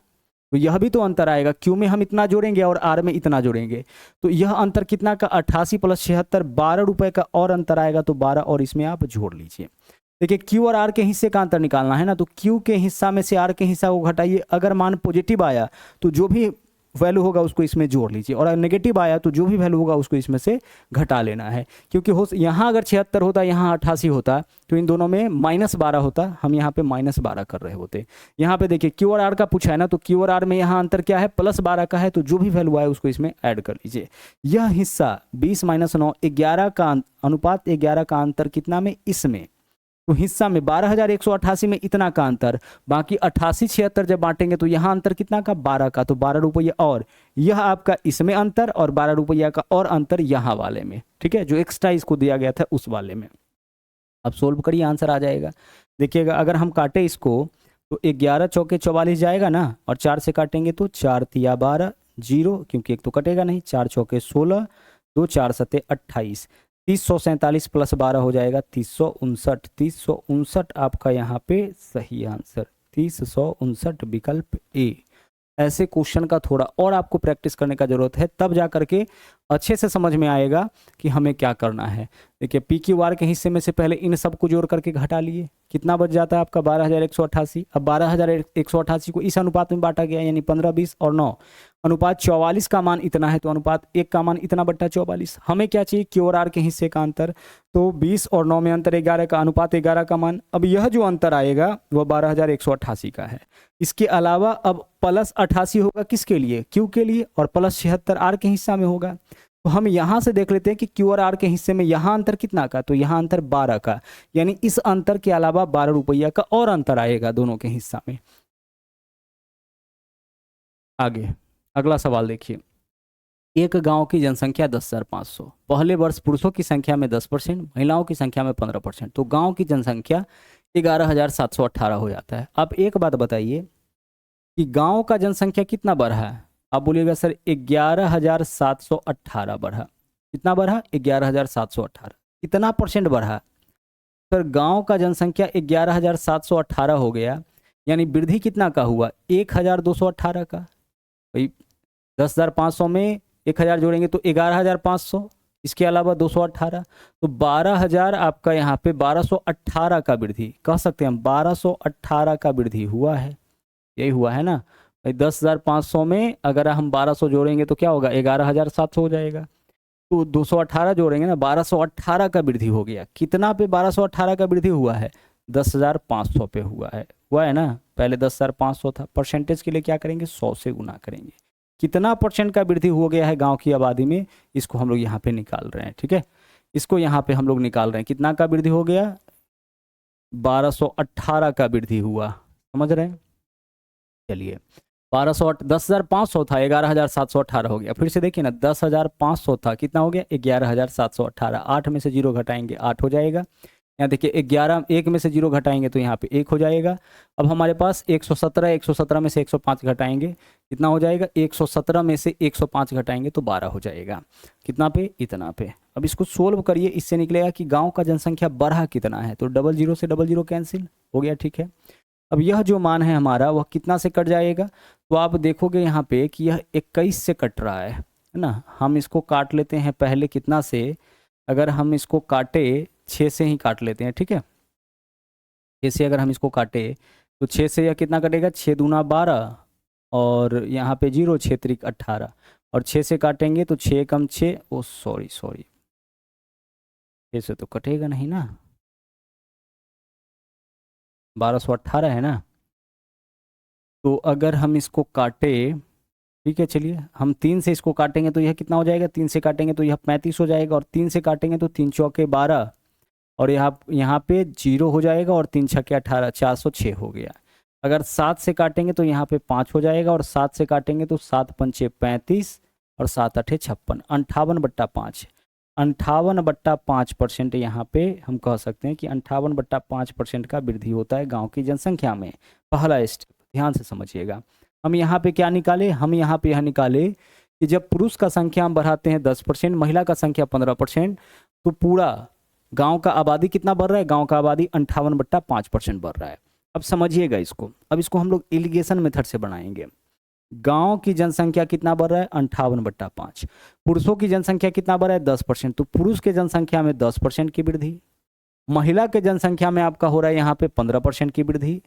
तो यह भी तो अंतर आएगा, क्यू में हम इतना जोड़ेंगे और आर में इतना जोड़ेंगे। तो यह अंतर कितना का 88 प्लस 76, 12 रुपए का और अंतर आएगा। तो 12 और इसमें आप जोड़ लीजिए। देखिए क्यू और आर के हिस्से का अंतर निकालना है ना, तो क्यू के हिस्सा में से आर के हिस्सा को घटाइए। अगर मान पॉजिटिव आया तो जो भी वैल्यू होगा उसको इसमें जोड़ लीजिए, और अगर नेगेटिव आया तो जो भी वैल्यू होगा उसको इसमें से घटा लेना है। क्योंकि हो यहाँ अगर 76 होता, यहाँ 88 होता, तो इन दोनों में -12 होता, हम यहाँ पे -12 कर रहे होते। यहाँ पे देखिए क्यू और आर का पूछा है ना, तो क्यू और आर में यहाँ अंतर क्या है, +12 का है। तो जो भी वैल्यू आए उसको इसमें ऐड कर लीजिए। यह हिस्सा 20 - 9 11 का अनुपात 11 का अंतर कितना में, इसमें। तो हिस्सा में 12,188 में इतना का अंतर, बाकी 88 76 जब बांटेंगे तो यहाँ अंतर कितना का, 12 का। तो 12 रुपये और यह आपका इसमें अंतर, और 12 रुपया का और अंतर यहाँ वाले में। ठीक है, जो एक्स्ट्रा इसको दिया गया था उस वाले में। अब सोल्व करिए, आंसर आ जाएगा। देखिएगा अगर हम काटे इसको तो 11 चौके 44 जाएगा ना, और 4 से काटेंगे तो 4 तिया 12 0, क्योंकि एक तो कटेगा नहीं। 4 चौके 16, 2 4 सते 28, 347 प्लस 12 हो जाएगा 359। 359 आपका यहाँ पे सही आंसर, 359 विकल्प ए। ऐसे क्वेश्चन का थोड़ा और आपको प्रैक्टिस करने का जरूरत है, तब जा करके अच्छे से समझ में आएगा कि हमें क्या करना है। देखिए पी क्यू आर के हिस्से में से पहले इन सब को जोड़ करके घटा लिए, कितना बच जाता है आपका 12,188। अब 12,188 को इस अनुपात में बांटा गया, यानी 15, 20 और 9, अनुपात 44 का मान इतना है, तो अनुपात 1 का मान इतना बट्टा 44। हमें क्या चाहिए, क्यू और आर के हिस्से का अंतर। तो 20 और 9 में अंतर 11 का, अनुपात 11 का मान। अब यह जो अंतर आएगा वह 12,188 का है। इसके अलावा अब +88 होगा किसके लिए, क्यू के लिए, और +76 आर के हिस्सा में होगा। तो हम यहां से देख लेते हैं कि क्यू और आर के हिस्से में यहाँ अंतर कितना का, तो यहाँ अंतर 12 का। यानी इस अंतर के अलावा 12 रुपया का और अंतर आएगा दोनों के हिस्सा में। आगे अगला सवाल देखिए, एक गांव की जनसंख्या 10,500। पहले वर्ष पुरुषों की संख्या में 10%, महिलाओं की संख्या में 15%। तो गांव की जनसंख्या 11,718 हो जाता है। अब एक बात बताइए कि गांव का जनसंख्या कितना बढ़ा है। आप बोलिएगा सर 11,718 बढ़ा। कितना बढ़ा, 11,718। कितना परसेंट बढ़ा सर, गांव का जनसंख्या 11,718 हो गया, यानी वृद्धि कितना का हुआ, 1,218 का। भाई 10,500 में 1,000 जोड़ेंगे तो 11,500, इसके अलावा 218, तो 12,000 आपका यहाँ पे 1218 का वृद्धि कह सकते हैं हम, 1218 का वृद्धि हुआ है। यही हुआ है ना भाई, 10,500 में अगर हम 1200 जोड़ेंगे तो क्या होगा, 11,700 हो जाएगा। तो 218 जोड़ेंगे ना, 1218 का वृद्धि हो गया। कितना पे 1218 का वृद्धि हुआ है, 10,500 पे हुआ है ना। पहले 10,500 था। परसेंटेज के लिए क्या करेंगे, 100 से गुना करेंगे। कितना परसेंट का वृद्धि हो गया है गांव की आबादी में, इसको हम लोग यहाँ पे निकाल रहे हैं। ठीक है, इसको यहाँ पे हम लोग निकाल रहे हैं। कितना का वृद्धि हो गया, 1218 का वृद्धि हुआ। समझ रहे हैं, चलिए 10,500 था, 11,718 हो गया। फिर से देखिए ना, 10,500 था, कितना हो गया, 11,718। 8 में से 0 घटाएंगे 8 हो जाएगा। यहाँ देखिए 11, 1 में से 0 घटाएंगे तो यहाँ पे 1 हो जाएगा। अब हमारे पास 117, 117 में से 105 घटाएंगे, कितना हो जाएगा, 117 में से 105 घटाएंगे तो 12 हो जाएगा। कितना पे, इतना पे। अब इसको सोल्व करिए, इससे निकलेगा कि गांव का जनसंख्या बढ़ा कितना है। तो 00 से 00 कैंसिल हो गया। ठीक है, अब यह जो मान है हमारा वह कितना से कट जाएगा, तो आप देखोगे यहाँ पे कि यह 21 से कट रहा है ना। हम इसको काट लेते हैं पहले कितना से, अगर हम इसको काटे 6 से ही काट लेते हैं। ठीक है, 6 से अगर हम इसको काटे तो 6 से यह कितना कटेगा, 6 दूना 12 और यहाँ पे 0, 6 त्रिक 18 और 6 से काटेंगे तो 6 कम 6, ओ सॉरी 6 से तो कटेगा नहीं ना, 1218 है ना। तो अगर हम इसको काटे, ठीक है चलिए हम 3 से इसको काटेंगे तो यह कितना हो जाएगा, 3 से काटेंगे तो यह 35 हो जाएगा और 3 से काटेंगे तो 3 चौके 12 और यहाँ पे 0 हो जाएगा और 3 छक्के 18, 406 हो गया। अगर 7 से काटेंगे तो यहाँ पे 5 हो जाएगा और 7 से काटेंगे तो 7 पंचे 35 और 7 अठे 56, 58/5। 58/5% यहाँ पे हम कह सकते हैं कि 58/5% का वृद्धि होता है गांव की जनसंख्या में। पहला स्टेप ध्यान से समझिएगा। हम यहाँ पे क्या निकाले, हम यहाँ पे यह निकाले कि जब पुरुष का संख्या हम बढ़ाते हैं 10%, महिला का संख्या 15%, तो पूरा गांव का आबादी कितना बढ़ रहा है, गांव का आबादी 58/5% बढ़ रहा है। अब समझिएगा इसको, अब इसको हम लोग एलिगेशन मेथड से बनाएंगे। गांव की जनसंख्या कितना बढ़ रहा है, 58/5। पुरुषों की जनसंख्या कितना बढ़ रहा है, 10%, तो पुरुष के जनसंख्या में 10% की वृद्धि। महिला के जनसंख्या में आपका हो रहा है यहाँ पे 15% की वृद्धि।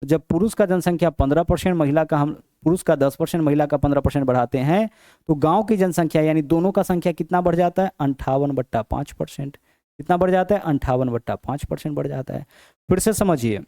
तो जब पुरुष का जनसंख्या 15%, महिला का हम पुरुष का 10%, महिला का 15% बढ़ाते हैं तो गांव की जनसंख्या यानी दोनों का संख्या कितना बढ़ जाता है, 58/5%। कितना बढ़ जाता है, 58/5% बढ़ जाता है। फिर से समझिए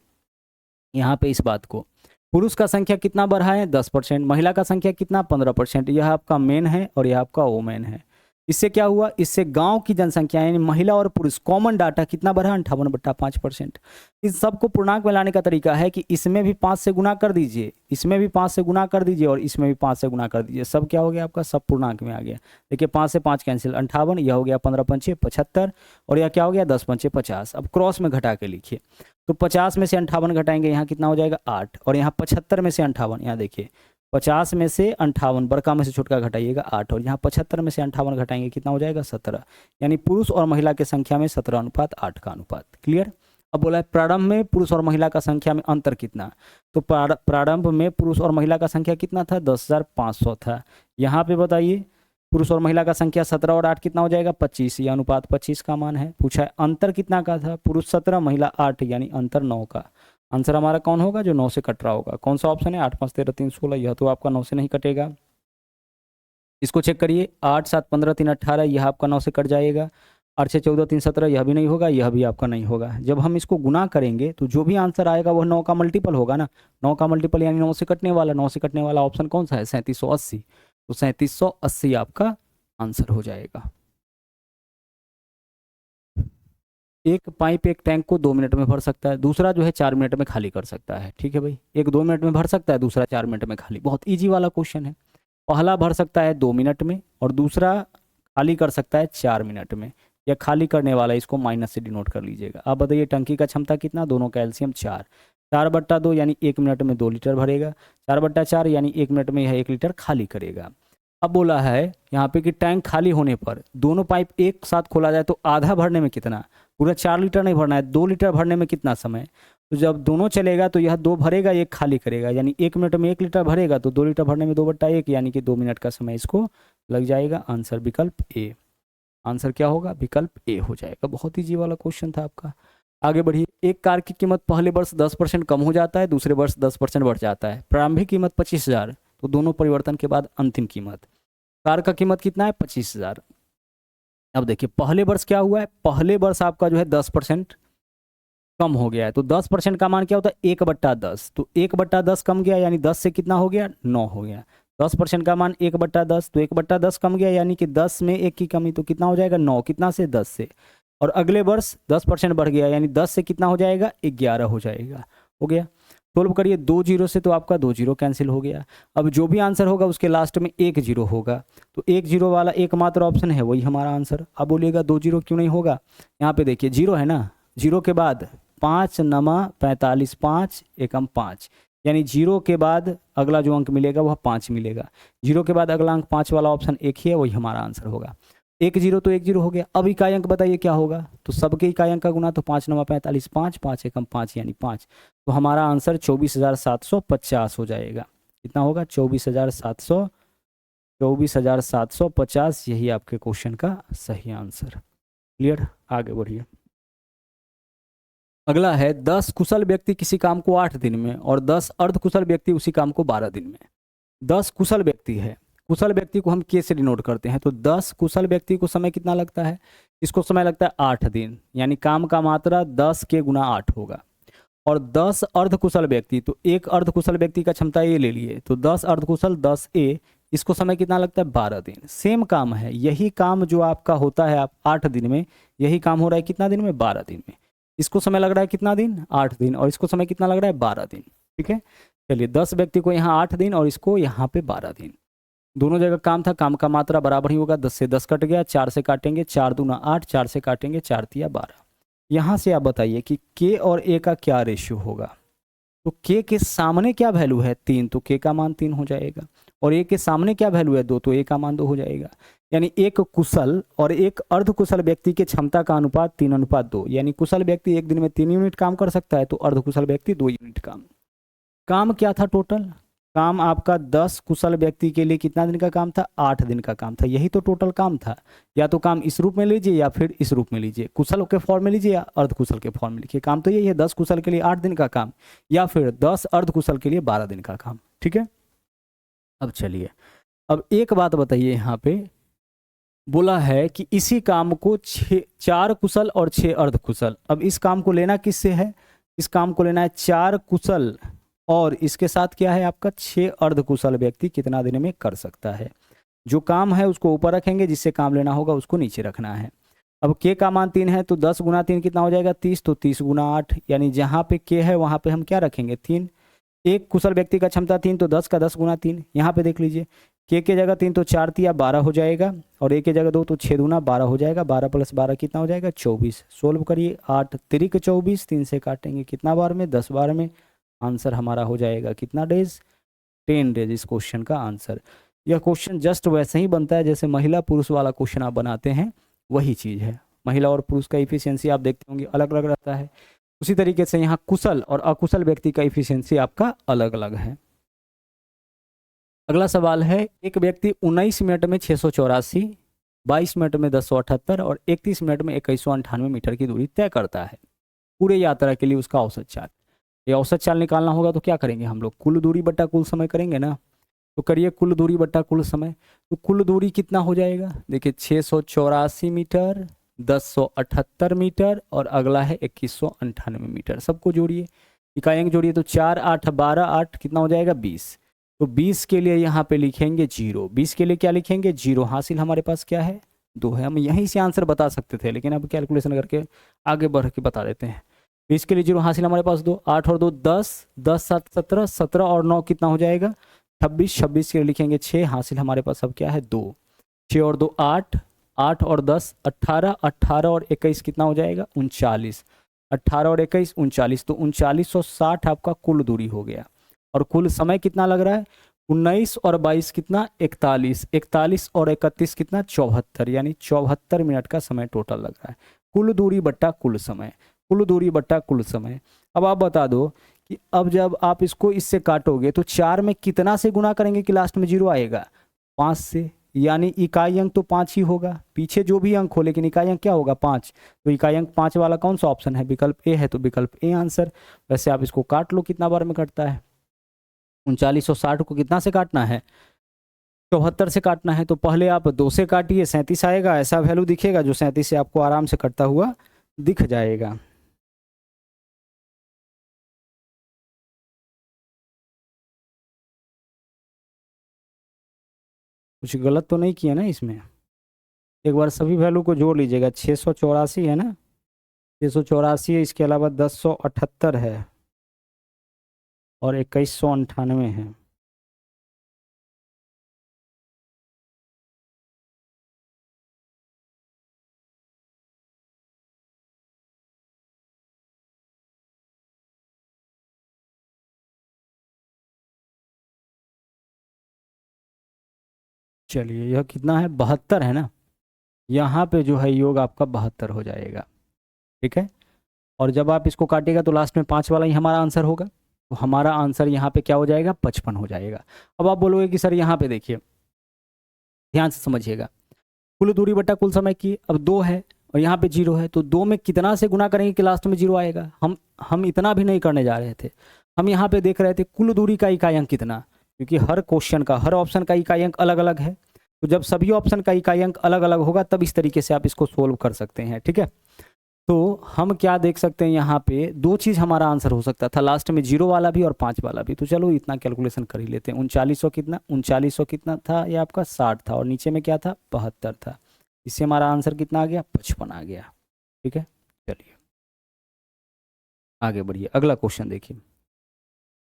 यहाँ पे इस बात को, पुरुष का संख्या कितना बढ़ा है, 10%, महिला का संख्या कितना, 15%। यह आपका मेन है और यह आपका वोमेन है। इससे क्या हुआ, इससे गांव की जनसंख्या यानी महिला और पुरुष कॉमन डाटा कितना बढ़ा, 58/5%। इस सबको पूर्णांक में लाने का तरीका है कि इसमें भी 5 से गुना कर दीजिए, इसमें भी 5 से गुना कर दीजिए और इसमें भी 5 से गुना कर दीजिए, सब क्या हो गया आपका, सब पूर्णांक में आ गया। देखिए 5 से 5 कैंसिल, 58, यह हो गया 15 पंचे 75 और यह क्या हो गया 10 पंचे 50। अब क्रॉस में घटा के लिखिए तो 50 में से 58 घटाएंगे, यहाँ कितना हो जाएगा 8 और यहाँ 75 में से 58, यहाँ देखिए 50 में से 58, बड़का में से छोटका घटाइएगा 8 और यहाँ 75 में से 58 घटाएंगे कितना हो जाएगा 17। यानी पुरुष और महिला के संख्या में 17:8 का अनुपात। क्लियर। अब बोला है प्रारंभ में पुरुष और महिला का संख्या में अंतर कितना, तो प्रारंभ में पुरुष और महिला का संख्या कितना था, 10,500 था। यहाँ पे बताइए पुरुष और महिला का संख्या 17 और 8 कितना हो जाएगा 25, यह अनुपात 25 का मान है। पूछा है अंतर कितना का था, पुरुष 17 महिला 8 यानी अंतर 9 का। आंसर हमारा कौन होगा, जो 9 से कट रहा होगा। कौन सा ऑप्शन है, 8 5 13 3 16, यह तो आपका 9 से नहीं कटेगा। इसको चेक करिए, 8 7 15 3 18, यह आपका 9 से कट जाएगा। 8 6 14 3 17, यह भी नहीं होगा, यह भी आपका नहीं होगा। जब हम इसको गुना करेंगे तो जो भी आंसर आएगा वह 9 का मल्टीपल होगा ना, 9 का मल्टीपल यानी 9 से कटने वाला। 9 से कटने वाला ऑप्शन कौन सा है, 3780। तो 3780 आपका आंसर हो जाएगा। एक पाइप एक टैंक को 2 मिनट में भर सकता है, दूसरा जो है 4 मिनट में खाली कर सकता है। ठीक है भाई, एक 2 मिनट में भर सकता है, दूसरा 4 मिनट में खाली। बहुत इजी वाला क्वेश्चन है। पहला भर सकता है 2 मिनट में और दूसरा खाली कर सकता है 4 मिनट में। या खाली करने वाला इसको माइनस से डिनोट कर लीजिएगा। अब बताइए टंकी का क्षमता कितना, दोनों का एलसीएम 4, 4/2 यानी 1 मिनट में 2 लीटर भरेगा, 4/4 यानी 1 मिनट में यह 1 लीटर खाली करेगा। अब बोला है यहाँ पे कि टैंक खाली होने पर दोनों पाइप एक साथ खोला जाए तो आधा भरने में कितना, पूरा 4 लीटर नहीं भरना है, 2 लीटर भरने में कितना समय। तो जब दोनों चलेगा तो यह 2 भरेगा, 1 खाली करेगा, यानी 1 मिनट में 1 लीटर भरेगा तो 2 लीटर भरने में 2/1 यानी कि 2 मिनट का समय इसको लग जाएगा। आंसर विकल्प ए। आंसर क्या होगा, विकल्प ए हो जाएगा। बहुत ईजी वाला क्वेश्चन था आपका। आगे बढ़िए। एक कार की कीमत पहले वर्ष 10% कम हो जाता है, दूसरे वर्ष 10% बढ़ जाता है। प्रारंभिक कीमत 25,000, तो दोनों परिवर्तन के बाद अंतिम कीमत। कार का कीमत कितना है, 25,000। अब देखिए पहले वर्ष क्या हुआ है, पहले वर्ष आपका जो है 10% कम हो गया है। तो 10% का मान क्या होता है, 1/10। तो 1/10 कम गया यानी 10 से कितना हो गया, 9 हो गया। 10% का मान 1/10, तो 1/10 कम गया यानी कि 10 में 1 की कमी, तो कितना हो जाएगा 9, कितना से 10 से। और अगले वर्ष 10% बढ़ गया यानी 10 से कितना हो जाएगा 11 हो जाएगा। हो गया। सोल्व करिए 2 जीरो से, तो आपका 2 जीरो कैंसिल हो गया। अब जो भी आंसर होगा उसके लास्ट में 1 जीरो होगा, तो 1 जीरो वाला एकमात्र ऑप्शन है वही हमारा आंसर। अब बोलिएगा 2 जीरो क्यों नहीं होगा, यहाँ पे देखिए जीरो है ना, जीरो के बाद 5 नमा 45, 5 एकम 5, यानी जीरो के बाद अगला जो अंक मिलेगा वह 5 मिलेगा। जीरो के बाद अगला अंक 5 वाला ऑप्शन एक ही है, वही हमारा आंसर होगा। 1 जीरो तो 1 जीरो हो गया। अब इकाई अंक बताइए क्या होगा, तो सबके इकाई अंक का गुना, तो 5 नमा 45, 5 5 एकम 5 यानी 5। तो हमारा आंसर 24,750 हो जाएगा। कितना होगा, 24,750, यही आपके क्वेश्चन का सही आंसर। क्लियर। आगे बढ़िए। अगला है 10 कुशल व्यक्ति किसी काम को 8 दिन में और 10 अर्धकुशल व्यक्ति उसी काम को 12 दिन में। 10 कुशल व्यक्ति है, कुशल व्यक्ति को हम के से डिनोट करते हैं, तो 10 कुशल व्यक्ति को समय कितना लगता है, इसको समय लगता है 8 दिन, यानी काम का मात्रा 10 के गुना 8 होगा। और 10 अर्धकुशल व्यक्ति, तो एक अर्धकुशल व्यक्ति का क्षमता ए ले लिए, तो 10 अर्धकुशल 10 ए, इसको समय कितना लगता है 12 दिन। सेम काम है, यही काम जो आपका होता है आप 8 दिन में, यही काम हो रहा है कितना दिन में, 12 दिन में। इसको समय लग रहा है कितना दिन, 8 दिन, और इसको समय कितना लग रहा है 12 दिन। ठीक है, चलिए 10 व्यक्ति को यहाँ 8 दिन और इसको यहाँ पे 12 दिन, दोनों जगह काम था, काम का मात्रा बराबर ही होगा। 10 से 10 कट गया, 4 से काटेंगे, 4 दूना 8, 4 से काटेंगे, 4 तिया 12। यहाँ से आप बताइए कि के और ए का क्या रेशियो होगा। तो के के सामने क्या वैल्यू है 3, तो के का मान 3 हो जाएगा, और ए के सामने क्या वैल्यू है 2, तो ए का मान 2 हो जाएगा। यानी एक कुशल और एक अर्धकुशल व्यक्ति के क्षमता का अनुपात 3:2, यानी कुशल व्यक्ति एक दिन में 3 यूनिट काम कर सकता है, तो अर्धकुशल व्यक्ति 2 यूनिट काम क्या था टोटल, काम आपका 10 कुशल व्यक्ति के लिए कितना दिन का काम था, 8 दिन का काम था, यही तो टोटल काम था। या तो काम इस रूप में लीजिए या फिर इस रूप में लीजिए, कुशल के फॉर्म में लीजिए या अर्धकुशल के फॉर्म में लिखिए, काम तो यही है, 10 कुशल के लिए 8 दिन का काम, या फिर 10 अर्धकुशल के लिए 12 दिन का काम। ठीक है, अब चलिए, अब एक बात बताइए, यहाँ पे बोला है कि इसी काम को 4 कुशल और 6 अर्धकुशल, अब इस काम को लेना किससे है, इस काम को लेना है 4 कुशल और इसके साथ क्या है आपका 6 अर्धकुशल व्यक्ति कितना दिन में कर सकता है। जो काम है उसको ऊपर रखेंगे, जिससे काम लेना होगा उसको नीचे रखना है। अब के का मान 3 है, तो 10 गुना 3 कितना हो जाएगा 30, तो 30 गुना 8, यानी जहाँ पे के है वहाँ पे हम क्या रखेंगे 3। एक कुशल व्यक्ति का क्षमता 3, तो 10 का 10 गुना 3, यहाँ पे देख लीजिए, के जगह 3 तो 4 तिया 12 हो जाएगा, और ए के जगह 2 तो 6 दूना 12 हो जाएगा, 12 + 12 कितना हो जाएगा 24। सोल्व करिए, 8 तिरिक 24, 3 से काटेंगे कितना बार में, 10 बार में, आंसर हमारा हो जाएगा कितना डेज, 10 डेज इस क्वेश्चन का आंसर। यह क्वेश्चन जस्ट वैसे ही बनता है जैसे महिला पुरुष वाला क्वेश्चन आप बनाते हैं, वही चीज़ है। महिला और पुरुष का इफिशियंसी आप देखते होंगे अलग अलग रहता है, उसी तरीके से यहाँ कुशल और अकुशल व्यक्ति का इफिशियंसी आपका अलग अलग है। अगला सवाल है, एक व्यक्ति 19 मिनट में 684, 22 मिनट में 1078 और 31 मिनट में 2198 मीटर की दूरी तय करता है। पूरे यात्रा के लिए उसका औसत चाल, ये औसत चाल निकालना होगा तो क्या करेंगे हम लोग, कुल दूरी बट्टा कुल समय करेंगे ना। तो करिए कुल दूरी बट्टा कुल समय, तो कुल दूरी कितना हो जाएगा, देखिए 684 मीटर, 1078 मीटर और अगला है 2198 मीटर। सबको जोड़िए, इकाई अंक जोड़िए, तो 4 8 12 8 कितना हो जाएगा 20। तो 20 के लिए यहाँ पे लिखेंगे 0, 20 के लिए क्या लिखेंगे 0, हासिल हमारे पास क्या है 2 है। हम यहीं से आंसर बता सकते थे, लेकिन अब कैलकुलेशन करके आगे बढ़ के बता देते हैं। 20 के लिए 0 हासिल हमारे पास 2, 8 और 2 10, 10 7 17, 17 और 9 कितना हो जाएगा 26, 26 के लिए लिखेंगे 6, हासिल हमारे पास अब क्या है 2, 6 और 2 8, 8 और 10 18, 18 और 21 कितना हो जाएगा 39, 18 और 21 39, तो 3960 आपका कुल दूरी हो गया। और कुल समय कितना लग रहा है 19 और 22 कितना 41, 41 और 31 कितना 74, यानी 74 मिनट का समय टोटल लग रहा है। कुल दूरी बट्टा कुल समय, कुल दूरी बट्टा कुल समय। अब आप बता दो कि अब जब आप इसको इससे काटोगे तो 4 में कितना से गुना करेंगे कि लास्ट में 0 आएगा 5 से, यानी इकाई अंक तो 5 ही होगा, पीछे जो भी अंक हो लेकिन इकाई अंक क्या होगा 5। तो इकाई अंक 5 वाला कौन सा ऑप्शन है, विकल्प ए है, तो विकल्प ए आंसर। वैसे आप इसको काट लो कितना बार में कटता है, 3960 को कितना से काटना है 74 से काटना है। तो पहले आप 2 से काटिए 37 आएगा, ऐसा वैल्यू दिखेगा जो 37 से आपको आराम से कटता हुआ दिख जाएगा। कुछ गलत तो नहीं किया ना इसमें, एक बार सभी वैल्यू को जोड़ लीजिएगा। 684 है ना, 684 है, इसके अलावा 1078 है और 2198 है। चलिए यह कितना है 72 है ना, यहाँ पे जो है योग आपका 72 हो जाएगा। ठीक है, और जब आप इसको काटिएगा तो लास्ट में 5 वाला ही हमारा आंसर होगा, तो हमारा आंसर यहाँ पे क्या हो जाएगा 55 हो जाएगा। अब आप बोलोगे कि सर यहाँ पे देखिए, ध्यान से समझिएगा, कुल दूरी बट्टा कुल समय की अब 2 है और यहाँ पे 0 है, तो 2 में कितना से गुना करेंगे कि लास्ट में 0 आएगा। हम इतना भी नहीं करने जा रहे थे, हम यहाँ पे देख रहे थे कुल दूरी का इकाई अंक कितना, क्योंकि हर क्वेश्चन का हर ऑप्शन का इकाई अंक अलग अलग है। तो जब सभी ऑप्शन का इकाई अंक अलग अलग होगा तब इस तरीके से आप इसको सोल्व कर सकते हैं, ठीक है। तो हम क्या देख सकते हैं, यहाँ पे 2 चीज़ हमारा आंसर हो सकता था, लास्ट में 0 वाला भी और 5 वाला भी। तो चलो इतना कैलकुलेशन कर ही लेते हैं। 3900 कितना था, ये आपका 60 था, और नीचे में क्या था, 72 था। इससे हमारा आंसर कितना आ गया, 55 आ गया, ठीक है। चलिए आगे बढ़िए, अगला क्वेश्चन देखिए।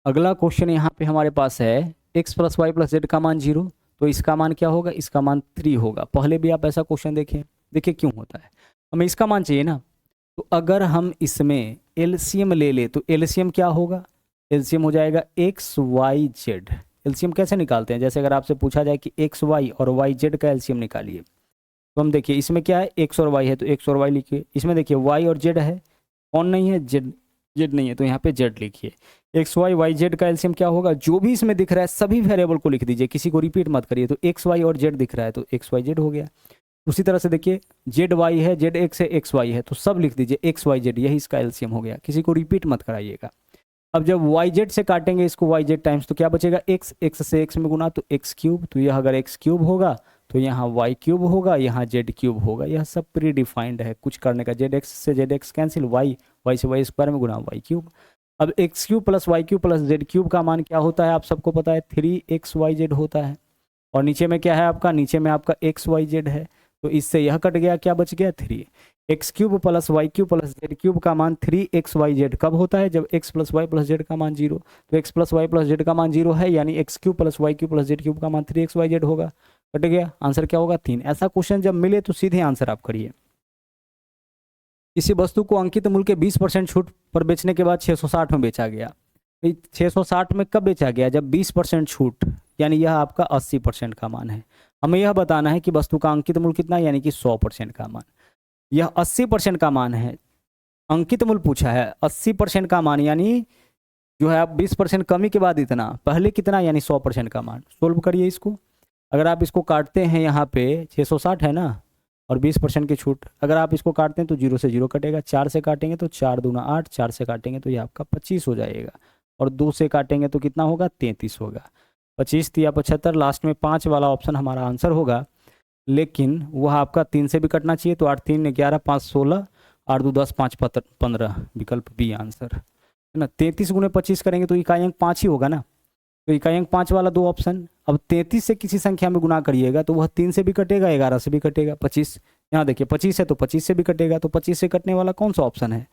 अगला क्वेश्चन यहाँ पे हमारे पास है x + y + z का मान 0, तो इसका मान क्या होगा, इसका मान 3 होगा। पहले भी आप ऐसा क्वेश्चन देखें, देखिए क्यों होता है, हमें इसका मान चाहिए ना। तो अगर हम इसमें एलसीएम ले ले तो एलसीएम क्या होगा, एलसीएम हो जाएगा x y z। एलसीएम कैसे निकालते हैं, जैसे अगर आपसे पूछा जाए कि x y और y z का एलसीएम निकालिए, तो हम देखिए इसमें क्या है, x और y है, तो x और y लिखिए। इसमें देखिए y और z है, कौन नहीं है, z नहीं है, तो यहाँ पे z लिखिए। x y y z का एलसीएम क्या होगा, जो भी इसमें दिख रहा है सभी वेरिएबल को लिख दीजिए, किसी को रिपीट मत करिए। तो x y और z दिख रहा है तो x y z हो गया। उसी तरह से देखिए जेड वाई है, जेड एक्स है, एक्स वाई है, तो सब लिख दीजिए एक्स वाई जेड, यही इसका एलसीएम हो गया, किसी को रिपीट मत कराइएगा। अब जब वाई जेड से काटेंगे इसको वाई जेड टाइम्स, तो क्या बचेगा, एक्स, एक्स से एक्स में गुना तो एक्स क्यूब, तो यह अगर एक्स क्यूब होगा तो यहाँ वाई क्यूब होगा, यहाँ जेड क्यूब होगा। यह सब प्री डिफाइंड है, कुछ करने का, जेड एक्स से Z X cancel, Y Y से वाई स्क्वायर में गुना वाई क्यूब। अब X cube plus Y cube plus Z cube का मान क्या होता है, आप सबको पता है 3xyz होता है। और नीचे में क्या है आपका, नीचे में आपका xyz है, तो इससे यह कट गया, क्या बच गया 3। X cube plus Y cube plus Z cube का मान 3xyz कब होता है, जब x plus Y plus Z का मान 0। तो x plus Y plus Z का मान 0 है, यानी X cube plus Y cube plus Z cube का मान 3xyz होगा। कट गया, आंसर क्या होगा 3। ऐसा क्वेश्चन जब मिले तो सीधे आंसर आप करिए। किसी वस्तु को अंकित मूल्य के 20% छूट पर बेचने के बाद 660 में बेचा गया। 660 में कब बेचा गया, जब 20% छूट, यानी यह आपका 80% का मान है। हमें यह बताना है कि वस्तु का अंकित मूल्य कितना, यानी कि 100% का मान। यह 80% का मान है, अंकित मूल्य पूछा है 80% का मान, यानी जो है आप 20% कमी के बाद इतना, पहले कितना, यानी 100% का मान। सोल्व करिए इसको। अगर आप इसको काटते हैं, यहाँ पे 660 है ना, और 20% की छूट, अगर आप इसको काटते हैं तो 0 से 0 कटेगा, 4 से काटेंगे तो 4 दूना 8, 4 से काटेंगे तो ये आपका 25 हो जाएगा, और 2 से काटेंगे तो कितना होगा, 33 होगा। 25 या 75, लास्ट में 5 वाला ऑप्शन हमारा आंसर होगा। लेकिन वह आपका 3 से भी कटना चाहिए, तो 8 3 11, 5 16, 8 2 10, 5 15, विकल्प बी आंसर है ना। 33 गुने 25 करेंगे तो इकाई अंक 5 ही होगा ना, तो इकाई अंक 5 वाला 2 ऑप्शन। अब 33 से किसी संख्या में गुना करिएगा तो वह 3 से भी कटेगा, 11 से भी कटेगा, 25, यहाँ देखिए 25 है तो 25 से भी कटेगा, तो 25 से कटने वाला कौन सा ऑप्शन है,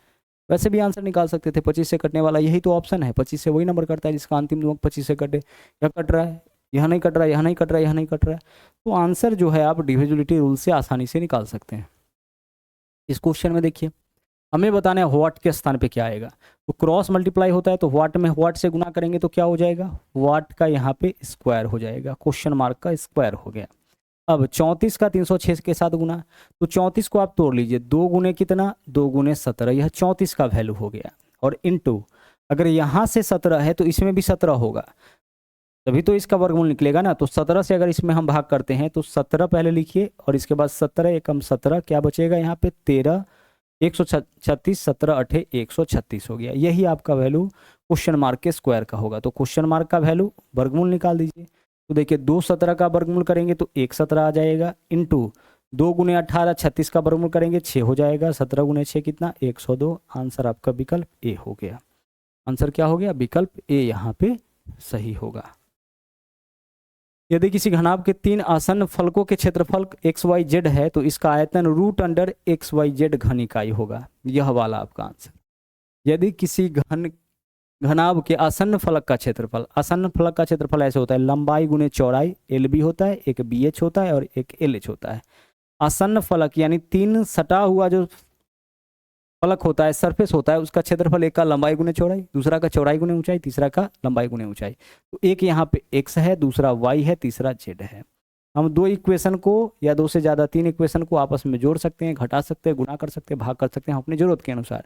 वैसे भी आंसर निकाल सकते थे, 25 से कटने वाला यही तो ऑप्शन है। 25 से वही नंबर करता है जिसका अंतिम अंक 25 से कटे। यह कट रहा है, यह नहीं कट रहा है, यह नहीं कट रहा है, यह नहीं कट रहा है, तो आंसर जो है आप डिविजिबिलिटी रूल से आसानी से निकाल सकते हैं। इस क्वेश्चन में देखिए हमें बताना है व्हाट के स्थान पे क्या आएगा, तो क्रॉस मल्टीप्लाई होता है, तो व्हाट में व्हाट से गुना करेंगे तो क्या हो जाएगा, व्हाट का यहाँ पे स्क्वायर हो जाएगा, क्वेश्चन मार्क का स्क्वायर हो गया। अब 34 का 306 के साथ गुना, तो 34 को आप तोड़ लीजिए, 2 गुने कितना, 2 गुने 17, यह 34 का वैल्यू हो गया। और इनटू, अगर यहाँ से 17 है तो इसमें भी 17 होगा, तभी तो इसका वर्गमूल निकलेगा ना। तो 17 से अगर इसमें हम भाग करते हैं तो 17 पहले लिखिए, और इसके बाद 17 एकम 17, क्या बचेगा यहाँ पे 13, 136, 17 8 136 हो गया। यही आपका वैल्यू क्वेश्चन मार्क के स्क्वायर का होगा। तो क्वेश्चन मार्क का वैल्यू वर्गमूल निकाल दीजिए, तो देखिए 2 17 का वर्गमूल करेंगे तो 1 17 आ जाएगा, इंटू 2 गुने 18 36 का वर्गमूल करेंगे 6 हो जाएगा, 17 गुने 6 कितना 102। आंसर आपका विकल्प ए हो गया। आंसर क्या हो गया, विकल्प ए यहाँ पे सही होगा। यदि किसी घनाभ के 3 आसन्न फलकों के क्षेत्रफल XYZ है तो इसका आयतन √XYZ घन इकाई होगा। यह वाला आपका आंसर। यदि किसी घनाभ के आसन्न फलक का क्षेत्रफल, आसन्न फलक का क्षेत्रफल ऐसे होता है, लंबाई गुने चौड़ाई, LB होता है, एक BH होता है और एक LH होता है। आसन्न फलक यानी 3 सटा हुआ जो फलक होता है, सरफेस होता है, उसका क्षेत्रफल एक का लंबाई गुने चौड़ाई, दूसरा का चौड़ाई गुने ऊंचाई, तीसरा का लंबाई गुने ऊंचाई। तो एक यहाँ पे x है, दूसरा y है, तीसरा z है। हम 2 इक्वेशन को या 2 से ज़्यादा 3 इक्वेशन को आपस में जोड़ सकते हैं, घटा सकते हैं, गुणा कर सकते हैं, भाग कर सकते हैं अपनी जरूरत के अनुसार।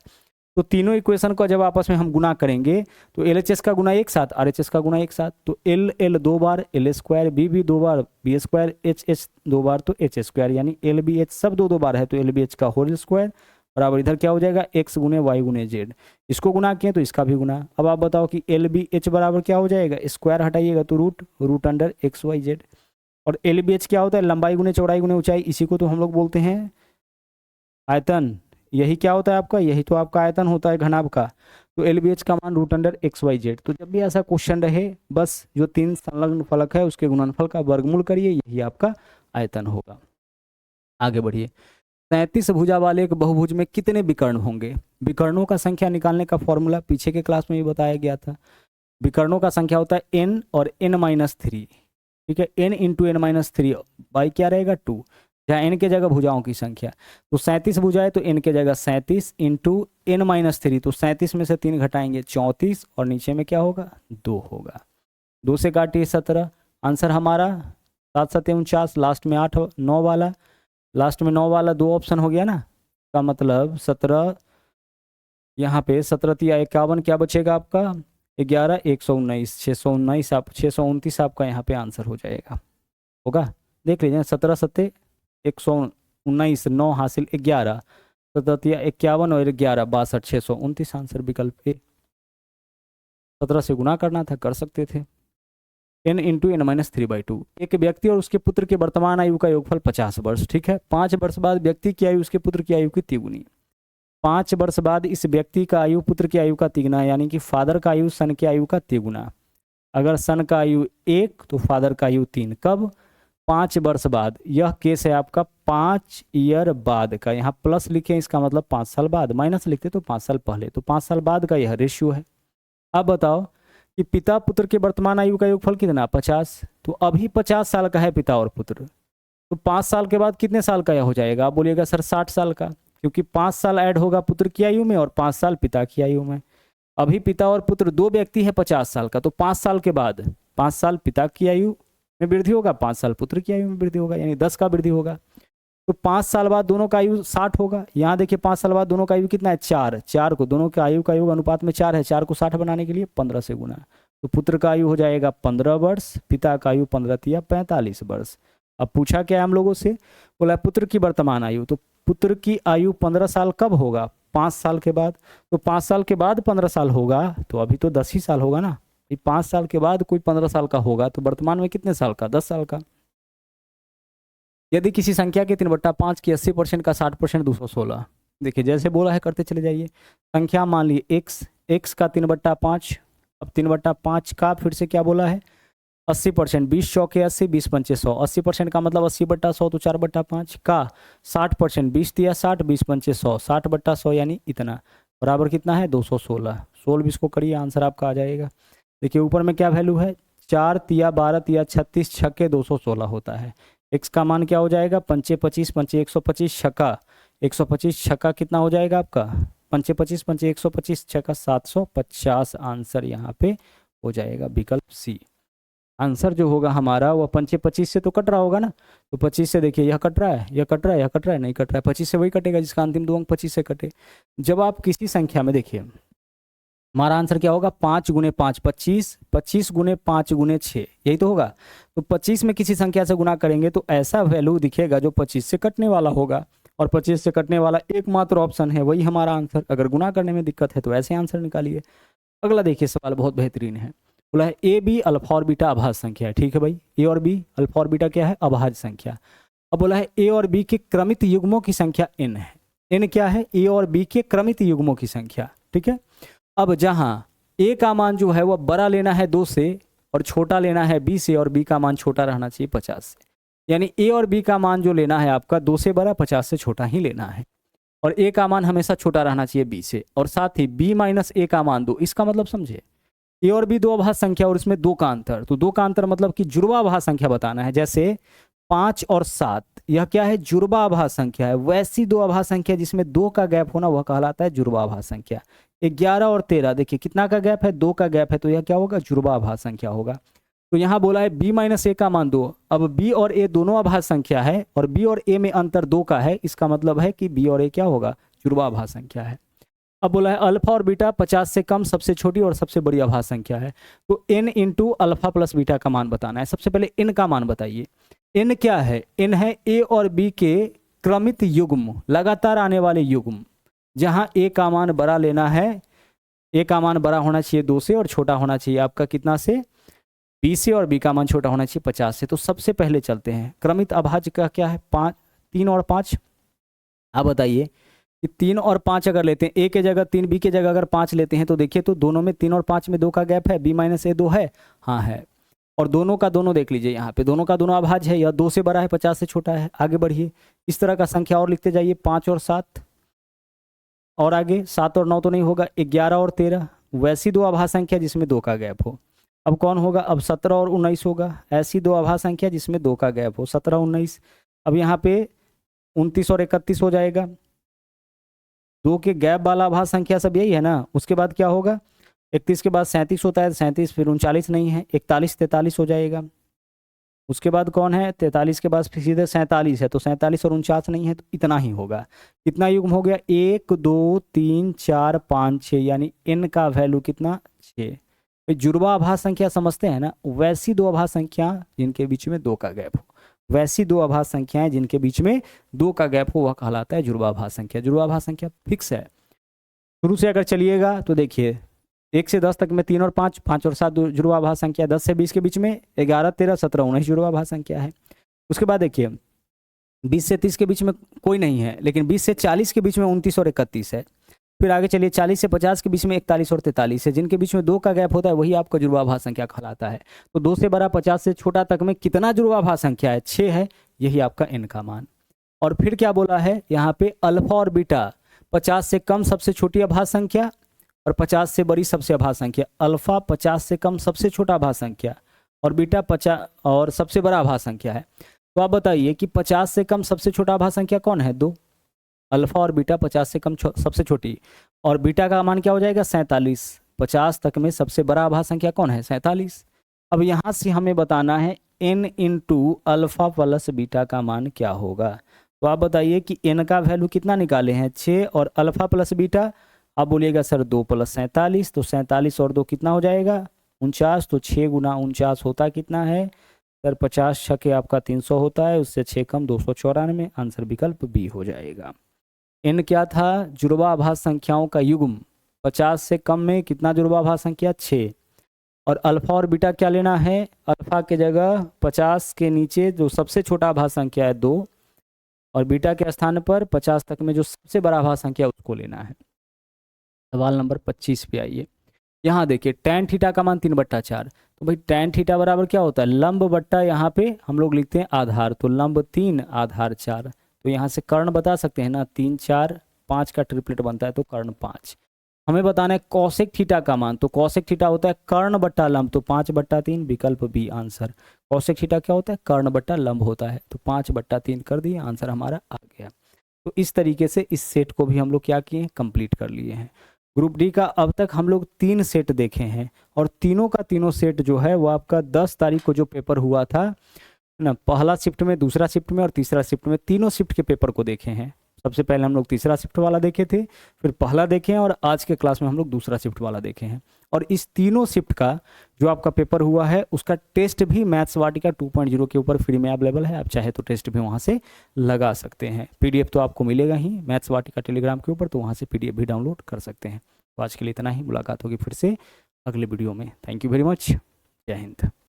तो तीनों इक्वेशन को जब आपस में हम गुना करेंगे तो LHS का गुना एक साथ, RHS का गुना एक साथ, तो L दो बार, L स्क्वायर, B दो बार, B स्क्वायर, H दो बार तो H स्क्वायर, यानी LBH सब दो बार है तो LBH का होल स्क्वायर बराबर इधर क्या हो जाएगा x गुने y गुने z। इसको गुना किए तो इसका भी गुना। अब आप बताओ कि LBH बराबर क्या हो जाएगा, स्क्वायर हटाइएगा तो रूट अंडर XYZ। और LBH क्या होता है, लंबाई गुने चौड़ाई गुने ऊंचाई, इसी को तो हम लोग बोलते हैं आयतन। यही क्या होता है आपका, यही तो आपका आयतन होता है घनाभ का। तो LBH का मान रूट अंडर XYZ। तो जब भी ऐसा क्वेश्चन रहे बस जो तीन संलग्न फलक है उसके गुणनफल का वर्गमूल करिए, यही आपका आयतन होगा। आगे बढ़िए। 37 भुजा वाले एक बहुभुज में कितने विकर्ण होंगे। विकर्णों का संख्या निकालने का फॉर्मूला पीछे के क्लास में भी बताया गया था। विकर्णों का संख्या होता है n और n-3, ठीक है, n इंटू n-3 बाई क्या रहेगा 2, जहाँ n के जगह भुजाओं की संख्या। तो 37 भुजा है तो n के जगह 37 इंटू n-3, तो 37 में से 3 घटाएंगे 34 और नीचे में क्या होगा 2 होगा। 2 से काटिए 17, आंसर हमारा 7 7 49, लास्ट में 8 9 वाला, लास्ट में 9 वाला 2 ऑप्शन हो गया ना, का मतलब 17, यहाँ पे 17 तिया 51 क्या बचेगा आपका 11 119 619 आप 629 आपका यहाँ पे आंसर हो जाएगा, होगा। देख लीजिए 17 सत्ते 119, 9 हासिल 11, 17 तिया 51 और 11 62 629 आंसर विकल्प ए। 17 से गुना करना था, कर सकते थे। n into n-3/2। एक व्यक्ति और उसके पुत्र के वर्तमान आयु का योगफल 50 वर्ष, ठीक है। 5 वर्ष बाद व्यक्ति की आयु उसके पुत्र की आयु की तिगुनी। 5 वर्ष बाद इस व्यक्ति का आयु पुत्र की आयु का तिगुना, यानी कि फादर का आयु सन की आयु का तिगुना। अगर सन का आयु 1 तो फादर का आयु 3, कब 5 वर्ष बाद। यह केस है आपका 5 ईयर बाद का, यहाँ प्लस लिखे इसका मतलब 5 साल बाद, माइनस लिखते तो 5 साल पहले, तो 5 साल बाद का यह रेशियो है। अब बताओ कि पिता पुत्र के वर्तमान आयु का योगफल कितना 50, तो अभी 50 साल का है पिता और पुत्र, तो 5 साल के बाद कितने साल का यह हो जाएगा, आप बोलिएगा सर 60 साल का, क्योंकि 5 साल ऐड होगा पुत्र की आयु में और 5 साल पिता की आयु में। अभी पिता और पुत्र दो व्यक्ति है 50 साल का, तो 5 साल के बाद 5 साल पिता की आयु में वृद्धि होगा, 5 साल पुत्र की आयु में वृद्धि होगा, यानी 10 का वृद्धि होगा। तो 5 साल बाद दोनों का आयु 60 होगा। यहाँ देखिए 5 साल बाद दोनों का आयु कितना है 4, 4 को दोनों के आयु का योग अनुपात में 4 है, 4 को 60 बनाने के लिए 15 से गुना, तो पुत्र का आयु हो जाएगा 15 वर्ष, पिता का आयु 15 तिया 45 वर्ष। अब पूछा क्या है हम लोगों से, बोला पुत्र की वर्तमान आयु, तो पुत्र की आयु 15 साल कब होगा 5 साल के बाद, तो 5 साल के बाद 15 साल होगा, तो अभी तो 10 ही साल होगा ना। 5 साल के बाद कोई 15 साल का होगा तो वर्तमान में कितने साल का 10 साल का। यदि किसी संख्या के 3/5 की 80% का 60% 216, देखिए जैसे बोला है करते चले जाइए। संख्या मान ली x का 3/5, अब 3/5 का फिर से क्या बोला है 80%, 20 चौके 80, 20 पंचे 100, 80% का मतलब 80/100 तो 4/5 का 60%, 20 तिया 60, 20 पंचे 100, 60/100 यानी इतना बराबर कितना है 216। 16 20 को करिए आंसर आपका आ जाएगा। देखिए ऊपर में क्या वैल्यू है 4 तिया 12 तिया 36 छक्के 216 होता है। x का मान क्या हो जाएगा पंचे 25 पंचे 125 छक्का 125 छक्का कितना हो जाएगा आपका पंचे 25 पंचे 125 छक्का 750 आंसर यहाँ पे हो जाएगा विकल्प सी। आंसर जो होगा हमारा वह पंचे 25 से तो कट रहा होगा ना, तो 25 से देखिए यह कट रहा है, यह कट रहा है, यह कट रहा है, नहीं कट रहा है, 25 से वही कटेगा जिसका अंतिम 2 अंक 25 से कटे। जब आप किसी संख्या में देखिए हमारा आंसर क्या होगा 5 गुने 5 25, 25 गुने 5 गुने 6, यही तो होगा। तो 25 में किसी संख्या से गुना करेंगे तो ऐसा वैल्यू दिखेगा जो 25 से कटने वाला होगा, और 25 से कटने वाला एकमात्र ऑप्शन है, वही हमारा आंसर। अगर गुना करने में दिक्कत है तो ऐसे आंसर निकालिए। अगला देखिए सवाल बहुत बेहतरीन है, बोला है ए बी अल्फा और बीटा अभाज्य संख्या है, ठीक है भाई। ए और बी अल्फा और बीटा क्या है अभाज्य संख्या। अब बोला है ए और बी के क्रमित युग्मों की संख्या n है। n क्या है ए और बी के क्रमित युग्मों की संख्या, ठीक है। अब जहां a का मान जो है वह बड़ा लेना है 2 से और छोटा लेना है b से, और b का मान छोटा रहना चाहिए 50 से, यानी a और b का मान जो लेना है आपका 2 से बड़ा 50 से छोटा ही लेना है, और a का मान हमेशा छोटा रहना चाहिए b से, और साथ ही b माइनस a का मान 2। इसका मतलब समझे a और b दो अभाज्य संख्या और इसमें 2 का अंतर, तो 2 का अंतर मतलब कि जुड़वा अभाज्य संख्या बताना है। जैसे 5 और 7 यह क्या है जुड़वा अभाज्य संख्या है, वैसी दो अभाज्य संख्या जिसमें 2 का गैप होना वह कहलाता है जुड़वा अभाज्य संख्या। 11 और 13 देखिए कितना का गैप है 2 का गैप है, तो यह क्या होगा जुड़वा अभाज्य संख्या होगा। तो यहाँ बोला है b माइनस a का मान 2। अब b और a दोनों अभाज्य संख्या है और b और a में अंतर 2 का है, इसका मतलब है कि b और a क्या होगा जुड़वा अभाज्य संख्या है। अब बोला है अल्फा और बीटा 50 से कम सबसे छोटी और सबसे बड़ी आभास संख्या है, तो n into alpha plus beta का मान बताना है। सबसे पहले n का मान बताइए। n क्या है? n है a और b के क्रमित युग्म, लगातार आने वाले युग्म, जहां a का मान बड़ा लेना है, a का मान बड़ा होना चाहिए 2 से और छोटा होना चाहिए आपका कितना से? b से, और b का मान छोटा होना चाहिए 50 से। तो सबसे पहले चलते हैं, क्रमित अभाज्य का क्या है? 5, 3 और 5। आप बताइए कि 3 और 5 अगर लेते हैं, a के जगह 3, b के जगह अगर 5 लेते हैं, तो देखिए तो दोनों में 3 और 5 में 2 का गैप है, b माइनस ए 2 है, हाँ है। और दोनों का दोनों देख लीजिए, यहाँ पे दोनों का दोनों अभाज्य है, यह 2 से बड़ा है, 50 से छोटा है। आगे बढ़िए, इस तरह का संख्या और लिखते जाइए, 5 और 7, और आगे 7 और 9 तो नहीं होगा, 11 और 13, वैसी दो आभास संख्या जिसमें 2 का गैप हो। अब कौन होगा? अब 17 और 19 होगा, ऐसी दो आभास संख्या जिसमें 2 का गैप हो, 17 19। अब यहाँ पे 29 और 31 हो जाएगा, 2 के गैप वाला आभास संख्या सब यही है ना। उसके बाद क्या होगा? 31 के बाद 37 होता है, 37 फिर 39 नहीं है, 41 43 हो जाएगा। उसके बाद कौन है? 43 के बाद फिर सीधे 47 है, तो 47 और 49 नहीं है, तो इतना ही होगा। कितना युग्म हो गया? 1 2 3 4 5 6, यानी n का वैल्यू कितना? 6। जुड़वा आभास संख्या समझते हैं ना, वैसी दो आभास संख्या जिनके बीच में 2 का गैप हो, वैसी दो आभास संख्याएं जिनके बीच में 2 का गैप हो, वह कहलाता है जुड़वा आभास संख्या। जुड़वा आभास संख्या फिक्स है। शुरू से अगर चलिएगा तो देखिए 1 से 10 तक में 3 और 5, 5 और 7 जुड़वा आभास संख्या, 10 से 20 के बीच में 11 13 17 19 जुड़वा आभास संख्या है। उसके बाद देखिए 20 से 30 के बीच में कोई नहीं है, लेकिन 20 से 40 के बीच में 29 और 31 है। फिर आगे चलिए 40 से 50 के बीच में 41 और 43 है, जिनके बीच में 2 का गैप होता है, वही आपका जुड़वा आभास संख्या कहलाता है। तो 2 से बड़ा 50 से छोटा तक में कितना जुड़वा आभास संख्या है? 6 है, यही आपका n का मान। और फिर क्या बोला है यहाँ पे? अल्फा और बीटा 50 से कम सबसे छोटी आभास संख्या और 50 से बड़ी सबसे आभास संख्या। अल्फा 50 से कम सबसे छोटा आभास संख्या और बीटा 50 और सबसे बड़ा आभास संख्या है। तो आप बताइए कि 50 से कम सबसे छोटा आभास संख्या कौन है? 2। अल्फा और बीटा 50 से कम सबसे छोटी, और बीटा का मान क्या हो जाएगा? 47। 50 तक में सबसे बड़ा आभास संख्या कौन है? 47। अब यहाँ से हमें बताना है n into alpha plus beta का मान क्या होगा। तो आप बताइए कि n का वैल्यू कितना निकाले हैं? 6, और अल्फा प्लस बीटा, आप बोलिएगा सर 2 + 47, तो 47 और 2 कितना हो जाएगा? 49। तो 6 गुना 49 होता कितना है सर? 50 छके आपका 300 होता है, उससे 6 कम 294। आंसर विकल्प बी हो जाएगा। n क्या था? जुड़वा आभास संख्याओं का युग्म। 50 से कम में कितना जुड़वा आभास संख्या? 6। और अल्फा और बीटा क्या लेना है? अल्फा के जगह 50 के नीचे जो सबसे छोटा आभास संख्या है 2, और बीटा के स्थान पर 50 तक में जो सबसे बड़ा आभास संख्या उसको लेना है। सवाल नंबर 25 पे आइए। यहाँ देखिए tan थीटा का मान 3/4। तो भाई tan थीटा बराबर क्या होता है? लंब बट्टा, यहाँ पे हम लोग लिखते हैं आधार, तो लंब 3 आधार 4। तो यहाँ से कर्ण बता सकते हैं ना, 3 4 5 का ट्रिपलेट बनता है, तो कर्ण 5। हमें बताना है कौशिक थीटा का मान, तो कौशिक थीटा होता है कर्ण बट्टा लंब, तो 5/3, विकल्प बी आंसर। कौशिक थीटा क्या होता है? कर्ण बट्टा लंब होता है, तो 5/3 कर दिए, आंसर हमारा आ गया। तो इस तरीके से इस सेट को भी हम लोग क्या किए? कंप्लीट कर लिए हैं। ग्रुप डी का अब तक हम लोग 3 सेट देखे हैं, और तीनों का तीनों सेट जो है वो आपका 10 तारीख को जो पेपर हुआ था ना, पहला शिफ्ट में, दूसरा शिफ्ट में और तीसरा शिफ्ट में, तीनों शिफ्ट के पेपर को देखे हैं। सबसे पहले हम लोग तीसरा शिफ्ट वाला देखे थे, फिर पहला देखे हैं, और आज के क्लास में हम लोग दूसरा शिफ्ट वाला देखे हैं। और इस तीनों शिफ्ट का जो आपका पेपर हुआ है उसका टेस्ट भी मैथ्स वाटिका 2.0 के ऊपर फ्री में अवेलेबल है। आप चाहे तो टेस्ट भी वहाँ से लगा सकते हैं। पीडीएफ तो आपको मिलेगा ही मैथ्स वाटिका टेलीग्राम के ऊपर, तो वहाँ से पीडीएफ भी डाउनलोड कर सकते हैं। तो आज के लिए इतना ही, मुलाकात होगी फिर से अगले वीडियो में। थैंक यू वेरी मच, जय हिंद।